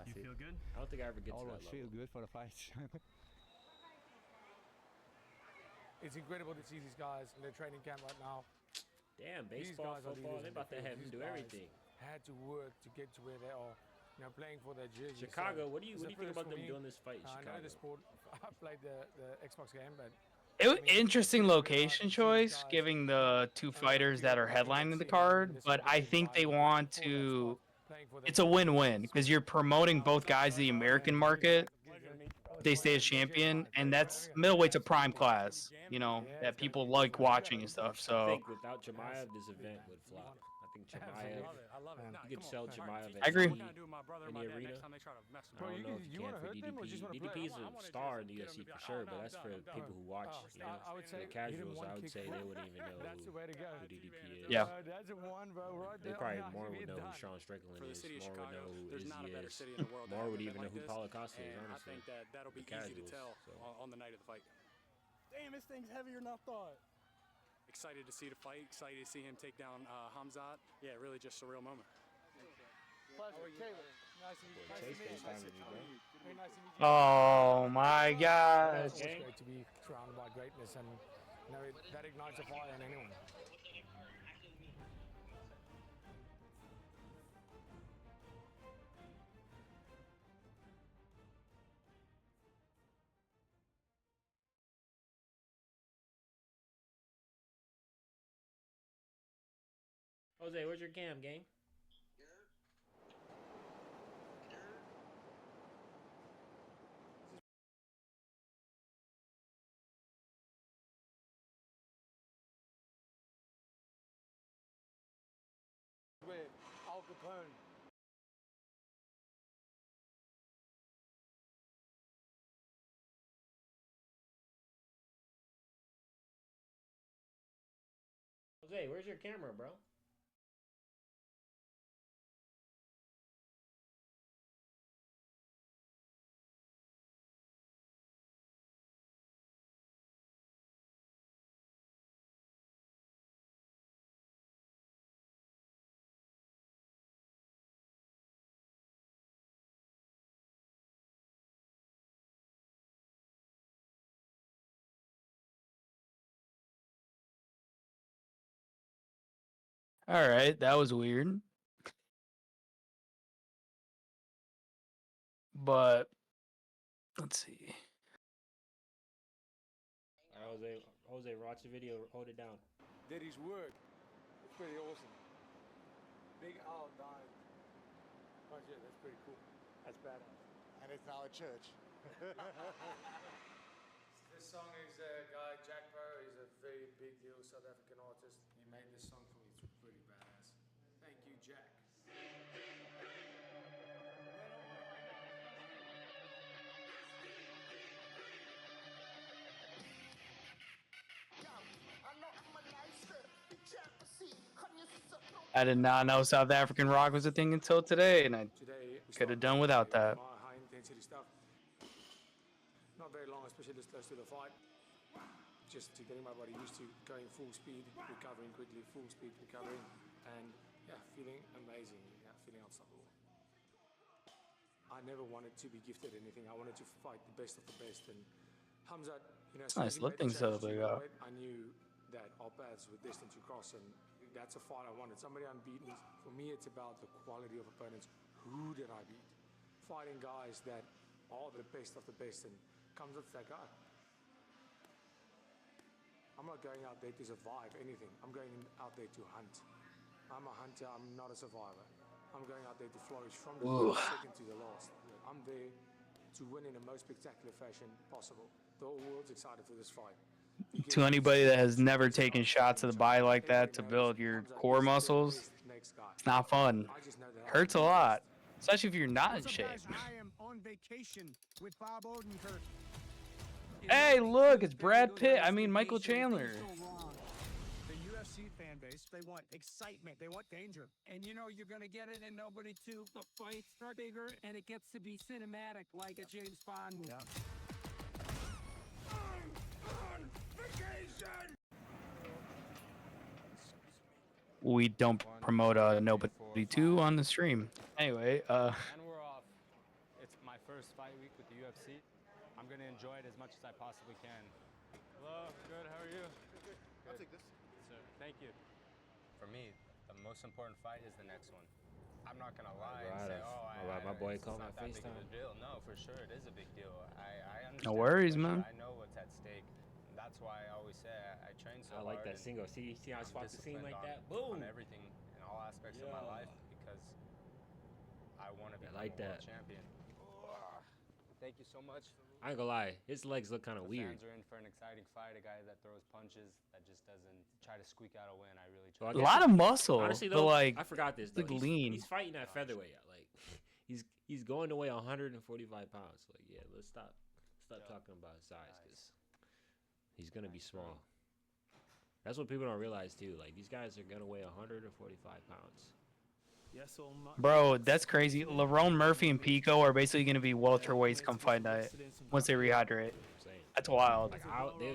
You feel good? I don't think I ever get to that Always level. feel good for the fight. It's incredible to see these guys in their training camp right now. Damn, baseball, football, they're about to have him do everything. Had to work to get to where they are. Playing for their jersey. Chicago, what do you think about them doing this fight in Chicago? I know the sport. I played the Xbox game, but Interesting location choice, giving the two fighters that are headlining the card, but I think they want to. It's a win-win because you're promoting both guys to the American market. They stay as champion, and that's middleweight's a prime class, that people like watching and stuff. I So think without Chimaev, this event would flop. I think Chimaev, you could sell Chimaev I agree. in the arena. I don't know if you can for DDP. DDP is a star in the UFC for sure, but that's for people who watch. For the casuals, I would say they wouldn't even know who DDP is. Yeah. They probably more would know who Sean Strickland is. More would know who Izzy is. More would even know who Paulo Costa is, honestly. I think that'll be easy to tell on the night of the fight. Damn, this thing's heavier than I thought. Excited to see the fight. Excited to see him take down Hamzat. Yeah, really just a surreal moment. Pleasure, Taylor. Nice to meet you. Chase FaceTiming you, bro. Very nice to meet you. Oh my gosh. It's great to be surrounded by greatness, and that ignites a fire in anyone. Jose, where's your cam, gang? With Al Capone. Jose, where's your camera, bro? All right, that was weird. But let's see. Jose, watch the video. Hold it down. Did his work. It's pretty awesome. Big owl died. Oh shit, that's pretty cool. That's badass. And it's now a church. This song is a guy, Jack Barrow. He's a very big deal South African artist. He made this song for me. It's pretty badass. Thank you, Jack. I did not know South African rock was a thing until today, and I could have done without that. High intensity stuff. Not very long, especially this close to the fight. Just to getting my body used to going full speed, recovering quickly, full speed recovering, and yeah, feeling amazing, feeling unstoppable. I never wanted to be gifted anything. I wanted to fight the best of the best, and Hamzat, Nice lifting setup they got. I knew that our paths were destined to cross, and that's a fight I wanted. Somebody unbeaten. For me, it's about the quality of opponents. Who did I beat? Fighting guys that are the best of the best, and comes with that guy. I'm not going out there to survive anything. I'm going out there to hunt. I'm a hunter. I'm not a survivor. I'm going out there to flourish from the first second to the last. I'm there to win in the most spectacular fashion possible. The whole world's excited for this fight. To anybody that has never taken shots to the body like that to build your core muscles, it's not fun. Hurts a lot, especially if you're not in shape. I am on vacation with Bob Odenkirk. Hey, look, it's Brad Pitt. I mean, Michael Chandler. The UFC fan base, they want excitement. They want danger. And you know you're going to get it in Nobody 2. The fights are bigger, and it gets to be cinematic like a James Bond movie. We don't promote Nobody 2 on the stream. Anyway, And we're off. It's my first fight week with the UFC. I'm going to enjoy it as much as I possibly can. Hello, good, how are you? Good. I'll take this. Sir, thank you. For me, the most important fight is the next one. I'm not going to lie and say, my boy called my FaceTime. FaceTime. No, for sure, it is a big deal. I understand. No worries, man. I know what's at stake. That's why I always say I train so I like hard that single. See how I spot the scene like that? On Boom! everything, in all aspects of my life, because I want to be like a world that. champion. Thank you so much. I ain't gonna lie, his legs look kind of weird. Fans are in for an exciting fight. A guy that throws punches, that just doesn't try to squeak out a win. I really try. A lot of muscle. Honestly, but though, like, I forgot this. Though. lean. He's fighting at featherweight. Like, he's going to weigh 145 pounds. Like, yeah, let's stop talking about his size because he's gonna be small. That's what people don't realize too. Like, these guys are gonna weigh 145 pounds. Yeah, so bro, that's crazy. Lerone Murphy and Pico are basically going to be welterweights come fight night once they rehydrate. That's wild. Like,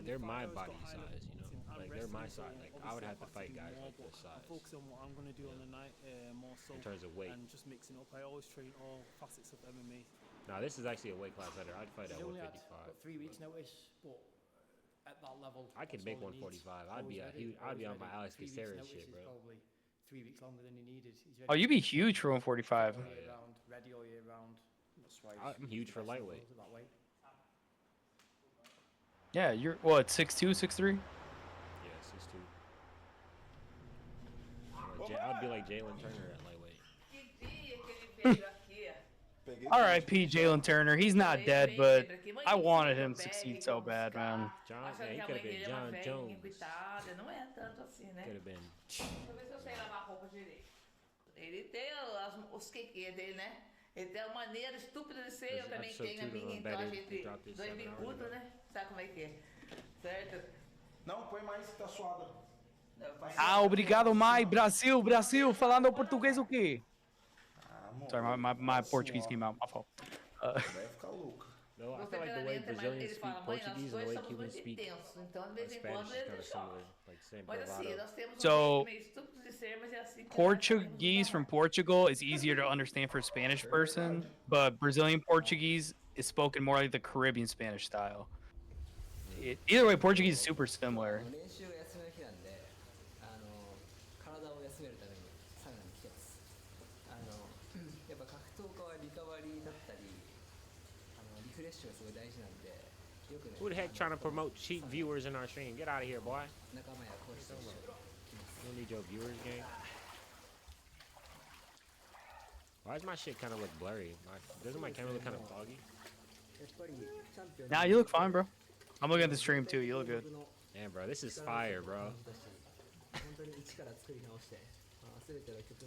they're my body size, you know. Like, they're my size. Like, I would have to fight guys like this size. Focus on what I'm going to do on the night, more so in terms of weight. And just mixing up. I always train all facets of MMA. Now, this is actually a weight class better. I'd fight at 155. Got 3 weeks notice, but at that level, I could make 145. I'd be on my Alex Caceres shit, bro. Probably 3 weeks longer than he needed. Oh, you'd be huge for 145. All year round, ready all year round. That's why I'm huge for lightweight. That way. Yeah, you're what, 6'2", 6'3"? Yeah, 6'2". I'd be like Jalen Turner at lightweight. R.I.P. Jalen Turner. He's not dead, but I wanted him to succeed so bad, man. John, yeah, he could have been John Jones. Não é tanto assim, né? Could have been. Deixa eu ver se eu sei lavar roupa direito. Ele tem os quequê dele, né? Ele tem uma maneira estúpida de ser, eu também tenho a minha, então a gente dois bicudos, né? Sabe como é que é? Certo? Não, põe mais, tá suada. Ah, obrigado, Mai. Brasil, Brasil. Falando português o quê? Sorry, my Portuguese came out. My fault. Vai ficar louco. No, I feel like the way Brazilians speak Portuguese and the way Cubans speak Spanish is kind of similar. Like same bravado. So, Portuguese from Portugal is easier to understand for a Spanish person, but Brazilian Portuguese is spoken more like the Caribbean Spanish style. Either way, Portuguese is super similar. Who the heck trying to promote cheap viewers in our stream? Get out of here, boy. You don't need your viewers, gang. Why does my shit kind of look blurry? Doesn't my camera look kind of foggy? Nah, you look fine, bro. I'm looking at the stream too. You look good. Damn, bro, this is fire, bro.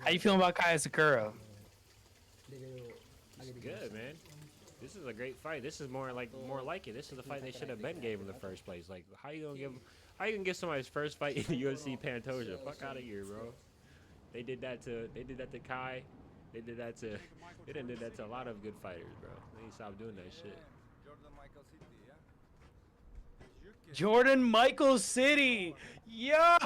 How you feeling about Kaya Sakura? Good, man. This is a great fight. This is more like it. This is the fight they should have been gave in the first place. Like, how you gonna give somebody his first fight in the UFC Pantoja? Fuck out of here, bro. They did that to Kai. They did that to a lot of good fighters, bro. They need to stop doing that shit. Jordan Michael City, yo.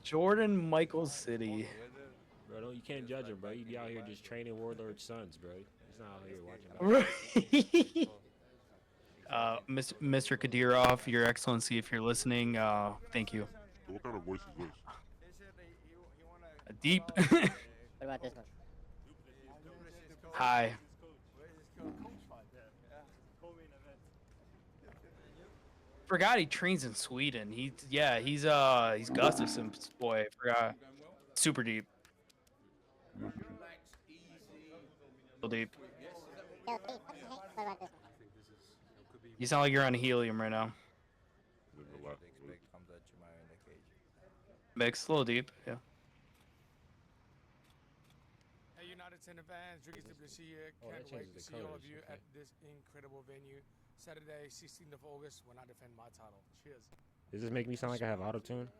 Jordan Michael City. Bro, you can't judge him, bro. You be out here just training Warlord's sons, bro. He's not out here watching. Mr. Kadyrov, Your Excellency, if you're listening, thank you. What kind of voice is this? Deep. What about this one? Hi. Forgot he trains in Sweden. He's Gustafson's boy. Forgot. Super deep. So deep. You sound like you're on helium right now. Mix, a little deep, yeah. Hey, United Center fans, Ricky Duplessis here. Can't wait to see all of you at this incredible venue. Saturday, 16th of August, when I defend my title. Cheers. Does this make me sound like I have auto-tune?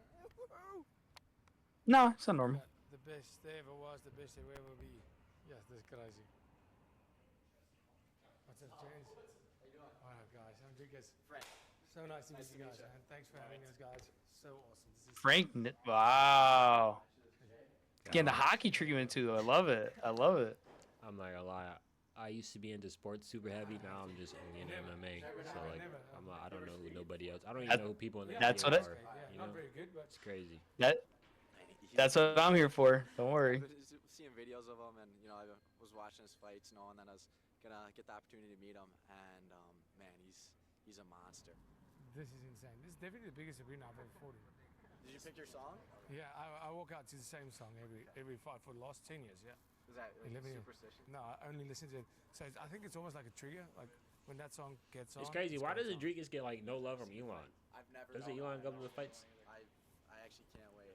No, it's not normal. The best there ever was, the best there will ever be. Yes, that's crazy. What's up, James? All right, guys. I'm Jiggers. So nice to meet you guys, man. Thanks for having us, guys. So awesome. Frank, wow. Getting the hockey treatment too. I love it. I love it. I'm not gonna lie. I used to be into sports super heavy. Now I'm just only in MMA. So like, I don't know nobody else. I don't even know who people in the That's game what are. You know, it's crazy. That's what I'm here for. Don't worry. Seeing videos of him, and you know, I was watching his fights, and then I was gonna get the opportunity to meet him, and man, he's a monster. This is insane. This is definitely the biggest arena I've ever fought in. Did you pick your song? Yeah, I walk out to the same song every fight for the last 10 years. Yeah. Is that like 11 years. superstition? No, I only listen to it. So I think it's almost like a trigger. Like when that song gets on. It's crazy. Why does Rodriguez get like no love from Elon? I've never. Doesn't Elon come to the fights? I actually can't wait.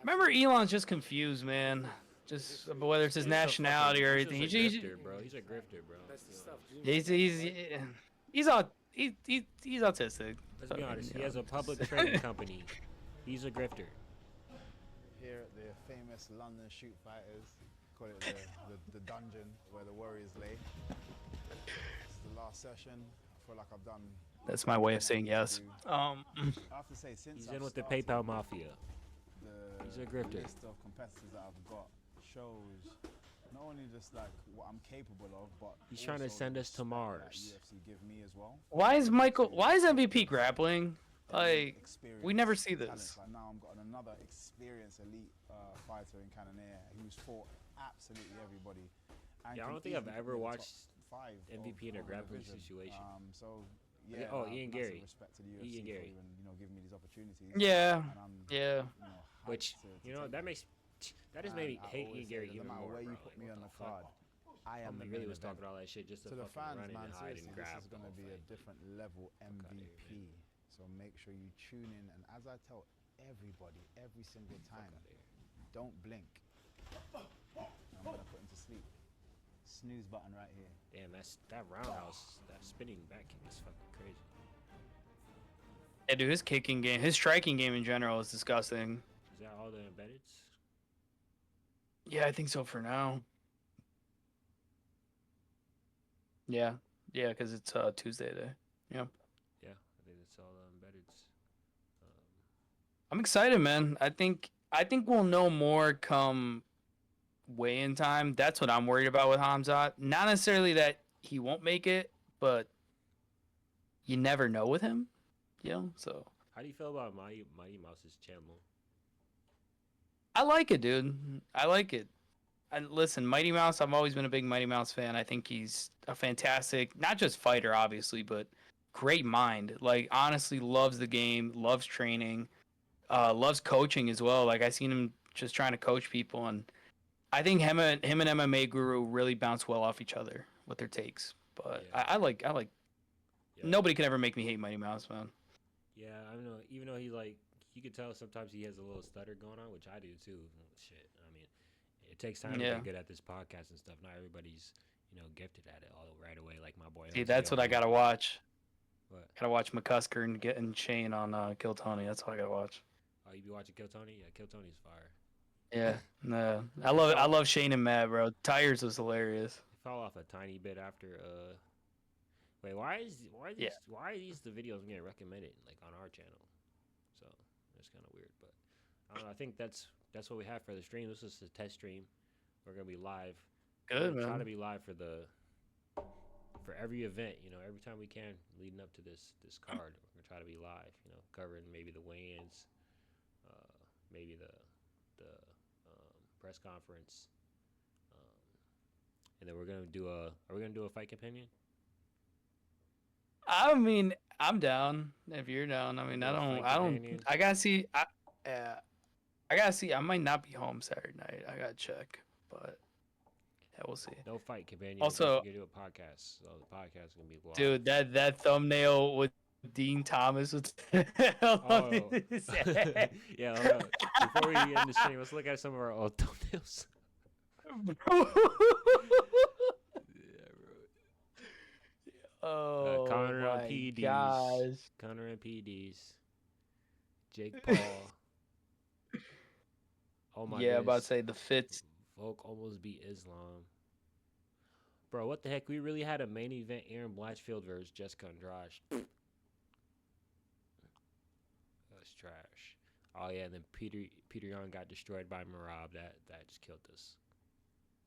Remember Elon's just confused, man. Just whether it's his nationality or anything. He's a grifter, bro. He's a grifter, bro. That's the stuff. He's autistic. Let's be honest. He has a public trading company. He's a grifter. Here at the famous London Shoot Fighters, call it the dungeon where the warriors lay. It's the last session. I feel like I've done. That's my way of saying yes. I have to say, since He's I've in with the started, PayPal mafia. He's a grifter. The list of competitors that I've got shows not only just like what I'm capable of, but He's trying to send us to Mars. UFC give me as well. Why is MVP grappling? Like, we never see this. Like now I'm got another experienced elite fighter in Cannonier who's fought absolutely everybody. And Yeah, I don't think I've ever watched MVP in a grappling situation. So yeah, Ian Gary. Respect to the UFC Ian Gary. for even, giving me these opportunities. Yeah, And I'm, yeah. Which that has made me hate Ian Gary even more. Where you bro. put Like, me on what the card, I am the really main was event. talking all that shit just to the fucking fans, run in man, and hide seriously, and grab. this is going to be a different level MVP. So make sure you tune in. And as I tell everybody, every single time, don't blink. I'm going to put him to sleep. Snooze button right here. Damn, that roundhouse, that spinning back kick is fucking crazy. Yeah, dude, his kicking game, his striking game in general is disgusting. Is that all the embeddeds? Yeah, I think so for now. Yeah, because it's Tuesday today. Yeah. Yeah, I think that's all the embeddeds. I'm excited, man. I think we'll know more come weigh-in time. That's what I'm worried about with Hamzat. Not necessarily that he won't make it, but you never know with him. You know, so. How do you feel about Mighty Mouse's channel? I like it, dude. I like it. Listen, Mighty Mouse, I've always been a big Mighty Mouse fan. I think he's a fantastic, not just fighter, obviously, but great mind. Like, honestly, loves the game, loves training, loves coaching as well. Like, I seen him just trying to coach people, and I think him and MMA Guru really bounce well off each other with their takes. But I like. Nobody can ever make me hate Mighty Mouse, man. Yeah, I don't know. Even though he like, you could tell sometimes he has a little stutter going on, which I do too. Shit, I mean, it takes time to get good at this podcast and stuff. Not everybody's, gifted at it all right away. Like my boy. See, that's what I gotta watch. What? Gotta watch McCusker and getting Shane on Kill Tony. That's what I gotta watch. Oh, you be watching Kill Tony? Yeah, Kill Tony's fire. Yeah, no, I love it. I love Shane and Matt, bro. Tires was hilarious. He fell off a tiny bit after. Wait, why are these the videos getting recommended like on our channel? So that's kind of weird, but I don't know. I think that's what we have for the stream. This is a test stream. We're gonna be live. Good, man. Try to be live for every event. Every time we can leading up to this card. We're gonna try to be live. Covering maybe the weigh-ins, maybe the press conference, and then we're gonna do a. Are we gonna do a fight companion? I mean, I'm down if you're down. I mean, I gotta see. I gotta see. I might not be home Saturday night. I gotta check, but yeah, we'll see. No fight companion. Also, we can do a podcast. So the podcast is gonna be live. Dude, that thumbnail with Dean Thomas was. Yeah, hold on. Before we end the stream, let's look at some of our old thumbnails. Oh, Connor on my PDs. gosh. Connor and PDs. Jake Paul. Oh my. Yeah, about to say the fits. Volk almost beat Islam. Bro, what the heck? We really had a main event: Aaron Blatchfield versus Jessica Andrade. That's trash. Oh yeah, and then Peter Young got destroyed by Merab. That just killed us.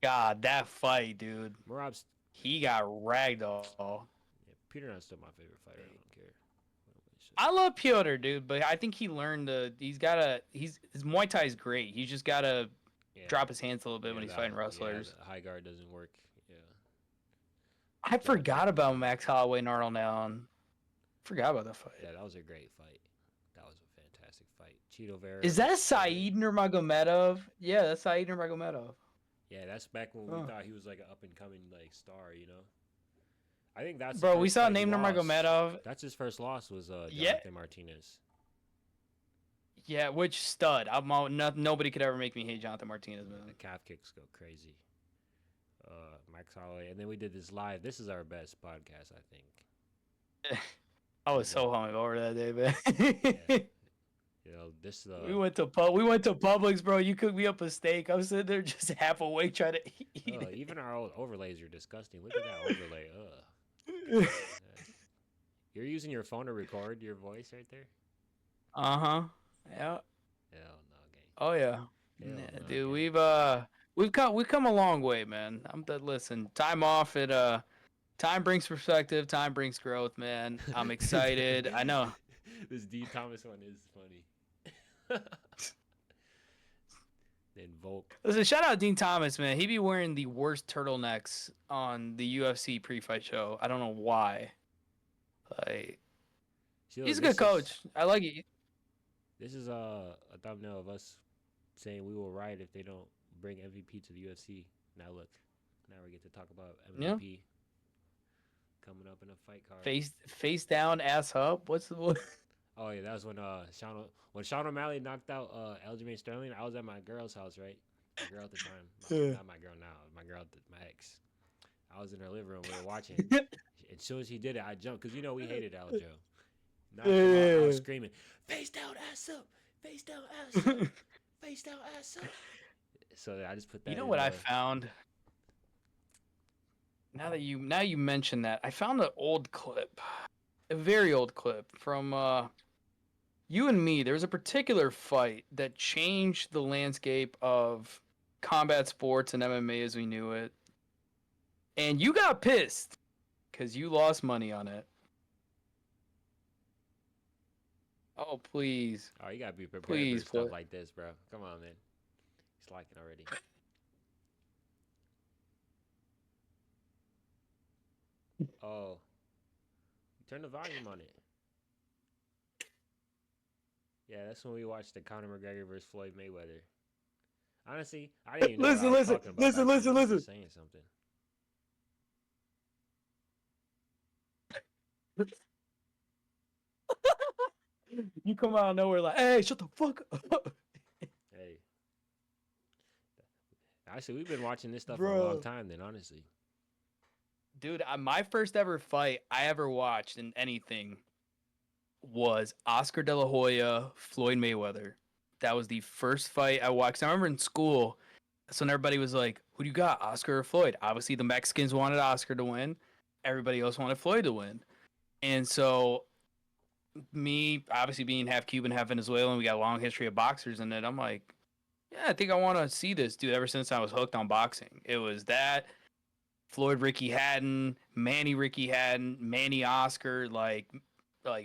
God, that fight, dude. Merab's. He got ragdoll. Yeah, Peter Young's still my favorite fighter. I don't care. I love Piotr, dude, but I think he learned his Muay Thai is great. He's just gotta drop his hands a little bit when he's fighting wrestlers. Yeah, the high guard doesn't work. Yeah. I forgot about Max Holloway and Arnold Allen. Forgot about that fight. Yeah, that was a great fight. That was a fantastic fight. Cheeto Vera. Is that Saeed Nurmagomedov? Yeah, that's Saeed Nurmagomedov. Yeah, that's back when we thought he was like an up and coming like star, I think that's bro. We saw name Nurmagomedov. That's his first loss was Jonathan Martinez. Yeah, which stud. Nobody could ever make me hate Jonathan Martinez, man. The calf kicks go crazy. Max Holloway, and then we did this live. This is our best podcast, I think. I was so hungover that day, man. This. We went to Publix, bro. You cooked me up a steak. I was sitting there just half awake trying to eat it. Even our old overlays are disgusting. Look at that overlay. Ugh. You're using your phone to record your voice right there? Yeah. Hell no, gang. Oh yeah. Dude, we've come a long way, man. Listen, time off time brings perspective, time brings growth, man. I'm excited. I know. This D Thomas one is funny. Then Volk. Listen, shout out Dean Thomas, man. He be wearing the worst turtlenecks on the UFC pre-fight show. I don't know why. Like, he's a good coach. I like it. This is a thumbnail of us saying we will riot if they don't bring MVP to the UFC. Now look, now we get to talk about MVP coming up in a fight card. Face down, ass up. What's the one? Oh yeah, that was when Sean O'Malley knocked out Aljamain Sterling. I was at my girl's house, right? My girl at the time, not my girl now. My girl, my ex. I was in her living room. We were watching. As soon as he did it, I jumped because we hated Aljo. I was screaming, "Face down, ass up! Face down, ass up! Face down, ass up!" So I just put that. You know what I found? Now you mention that, I found an old clip, a very old clip from you and me. There was a particular fight that changed the landscape of combat sports and MMA as we knew it. And you got pissed because you lost money on it. Oh, please. Oh, you got to be prepared for stuff like this, bro. Come on, man. It's liking already. Oh. Turn the volume on it. Yeah, that's when we watched the Conor McGregor versus Floyd Mayweather. Honestly, I didn't even know what I was talking about. Listen. I was just saying something. You come out of nowhere like, hey, shut the fuck up. Hey. Actually, we've been watching this stuff for a Bro. long time then, honestly. Dude, my first ever fight I ever watched in anything was Oscar De La Hoya, Floyd Mayweather. That was the first fight I watched. I remember in school, so everybody was like, who do you got, Oscar or Floyd? Obviously, the Mexicans wanted Oscar to win. Everybody else wanted Floyd to win. And so me, obviously being half Cuban, half Venezuelan, we got a long history of boxers in it. I'm like, yeah, I think I want to see this, dude. Ever since I was hooked on boxing, it was that Floyd Ricky Hatton, Manny Ricky Hatton, Manny Oscar, like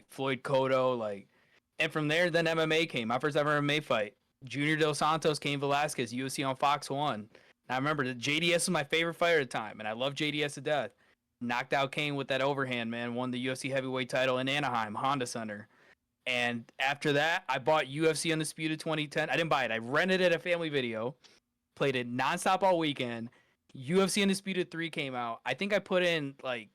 Floyd Cotto, like, and from there then MMA came. My first ever MMA fight, Junior Dos Santos, Cain Velasquez, UFC on Fox 1. And I remember that JDS was my favorite fighter at the time, and I love JDS to death. Knocked out Cain with that overhand, man. Won the UFC heavyweight title in Anaheim, Honda Center. And after that, I bought UFC Undisputed 2010. I didn't buy it. I rented it at Family Video, played it nonstop all weekend. UFC Undisputed 3 came out. I think I put in like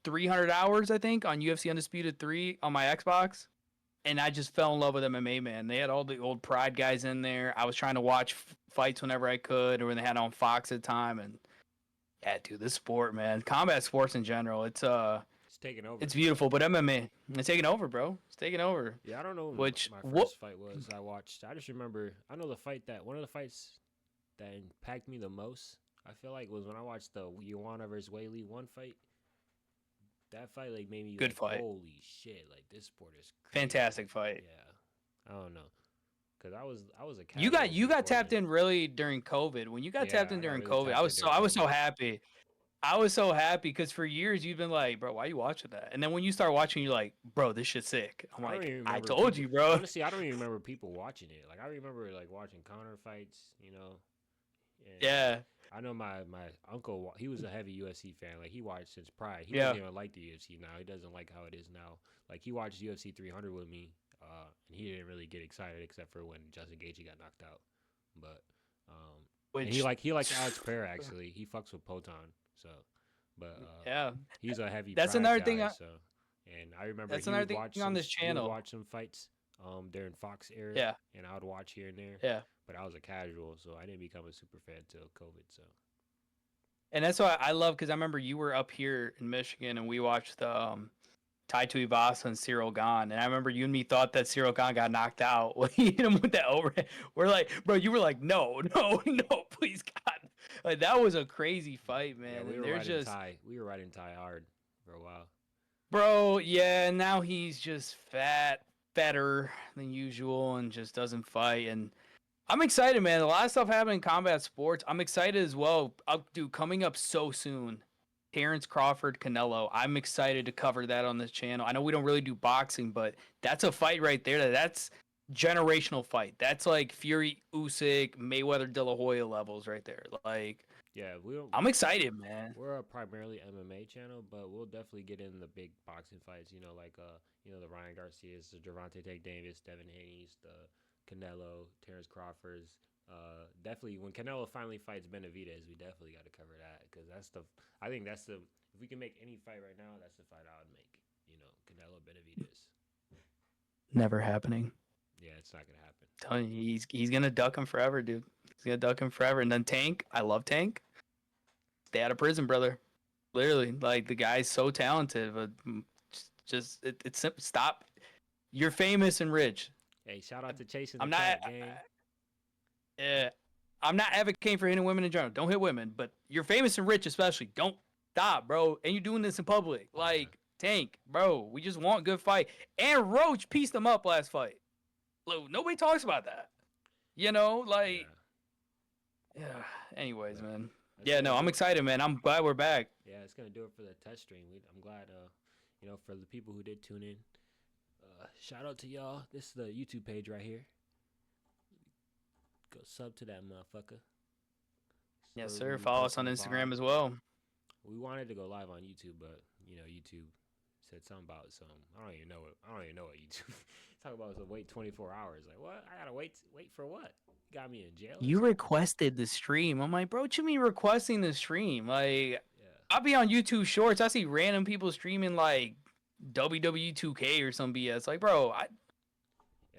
300 hours, I think, on UFC Undisputed 3 on my Xbox. And I just fell in love with MMA, man. They had all the old Pride guys in there. I was trying to watch fights whenever I could, or when they had on Fox at the time. And yeah, dude, this sport, man. Combat sports in general, it's taking over. It's beautiful, but MMA, it's taking over, bro. It's taking over. Yeah, I don't know Which my first fight was. I watched. I just remember. I know the fight one of the fights that impacted me the most. I feel like was when I watched the Joanna versus Weili one fight. That fight like made me Good like, fight. holy shit! Like this sport is crazy. Fantastic fight. Yeah, I don't know, cause I was a You got tapped in really during COVID. When you got tapped in during COVID, I was so happy. I was so happy because for years you've been like, bro, why are you watching that? And then when you start watching, you're like, bro, this shit's sick. I'm like, I told you, bro. Honestly, I don't even remember people watching it. Like I remember like watching Conor fights, you know. And yeah. I know my uncle. He was a heavy UFC fan. Like he watched since Pride. He Yeah. doesn't even like the UFC now. He doesn't like how it is now. Like he watched UFC 300 with me, and he didn't really get excited except for when Justin Gaethje got knocked out. But and he likes Alex Pereira actually. He fucks with Poton. So, but yeah, he's a heavy. That's Pride another guy, thing. So, and I remember that's another thing on this He would channel. watch some fights during Fox era. Yeah. And I would watch here and there. Yeah. But I was a casual, so I didn't become a super fan till COVID. So. And that's why I love, because I remember you were up here in Michigan and we watched the Tai Tuivasa and Cyril Gane. And I remember you and me thought that Cyril Gane got knocked out when he hit him with that overhead. We're like, bro, you were like, no, please, God. Like, that was a crazy fight, man. Yeah, we were riding Tai hard for a while. Bro, yeah, now he's just fatter than usual and just doesn't fight. And I'm excited, man. A lot of stuff happening in combat sports. I'm excited as well. Dude, coming up so soon, Terrence Crawford, Canelo. I'm excited to cover that on this channel. I know we don't really do boxing, but that's a fight right there. That's generational fight. That's like Fury, Usyk, Mayweather, De La Hoya levels right there. Like, yeah, I'm excited, man. We're a primarily MMA channel, but we'll definitely get in the big boxing fights. You know, like the Ryan Garcias, the Gervonta Tank Davis, Devin Haney's, the Canelo, Terrence Crawford's. Definitely when Canelo finally fights Benavidez, we definitely got to cover that because I think that's the if we can make any fight right now, that's the fight I would make. You know, Canelo Benavidez. Never happening. Yeah, it's not gonna happen. I'm telling you, he's gonna duck him forever, dude. He's gonna duck him forever. And then Tank, I love Tank. Stay out of prison, brother. Literally, like the guy's so talented, but it's simple. Stop. You're famous and rich. Hey, shout out to chasing. I'm not. Yeah, I'm not advocating for hitting women in general. Don't hit women, but you're famous and rich, especially. Don't stop, bro. And you're doing this in public, like Tank, bro. We just want good fight. And Roach pieced him up last fight. Look, nobody talks about that. You know, like. Yeah. Anyways, man. Yeah, no, I'm excited, man. I'm glad we're back. Yeah, it's gonna do it for the test stream. I'm glad, for the people who did tune in. Shout out to y'all. This is the YouTube page right here. Go sub to that motherfucker. Yes, Spurs sir. will be Follow us posting on the Instagram VOD. as well. We wanted to go live on YouTube, but you know, YouTube said something about some. I don't even know what YouTube. Talk about some wait 24 hours. Like what? I gotta wait for what? Got me in jail. You requested the stream. I'm like, bro, what you mean requesting the stream? Like, I'll be on YouTube Shorts. I see random people streaming like WWE 2K or some BS. Like, bro,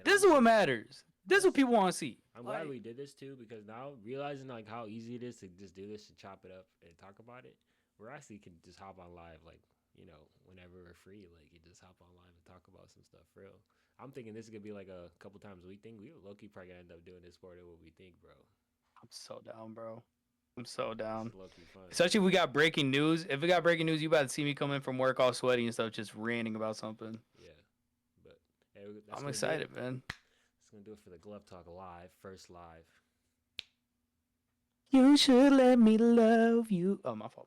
this is what matters. This is what people want to see. I'm glad we did this too, because now realizing like how easy it is to just do this and chop it up and talk about it, we're actually can just hop on live like, you know, whenever we're free, like you just hop on live and talk about some stuff for real. I'm thinking this is gonna be like a couple times a week thing. We low-key probably gonna end up doing this more than what we think, bro. I'm so down, bro. I'm so down. It's low-key fun. Especially if we got breaking news. If we got breaking news, you about to see me come in from work all sweaty and stuff, just ranting about something. Yeah, but hey, that's I'm gonna excited, man. That's gonna do it for the Glove Talk live, first live. You should let me love you. Oh, my fault.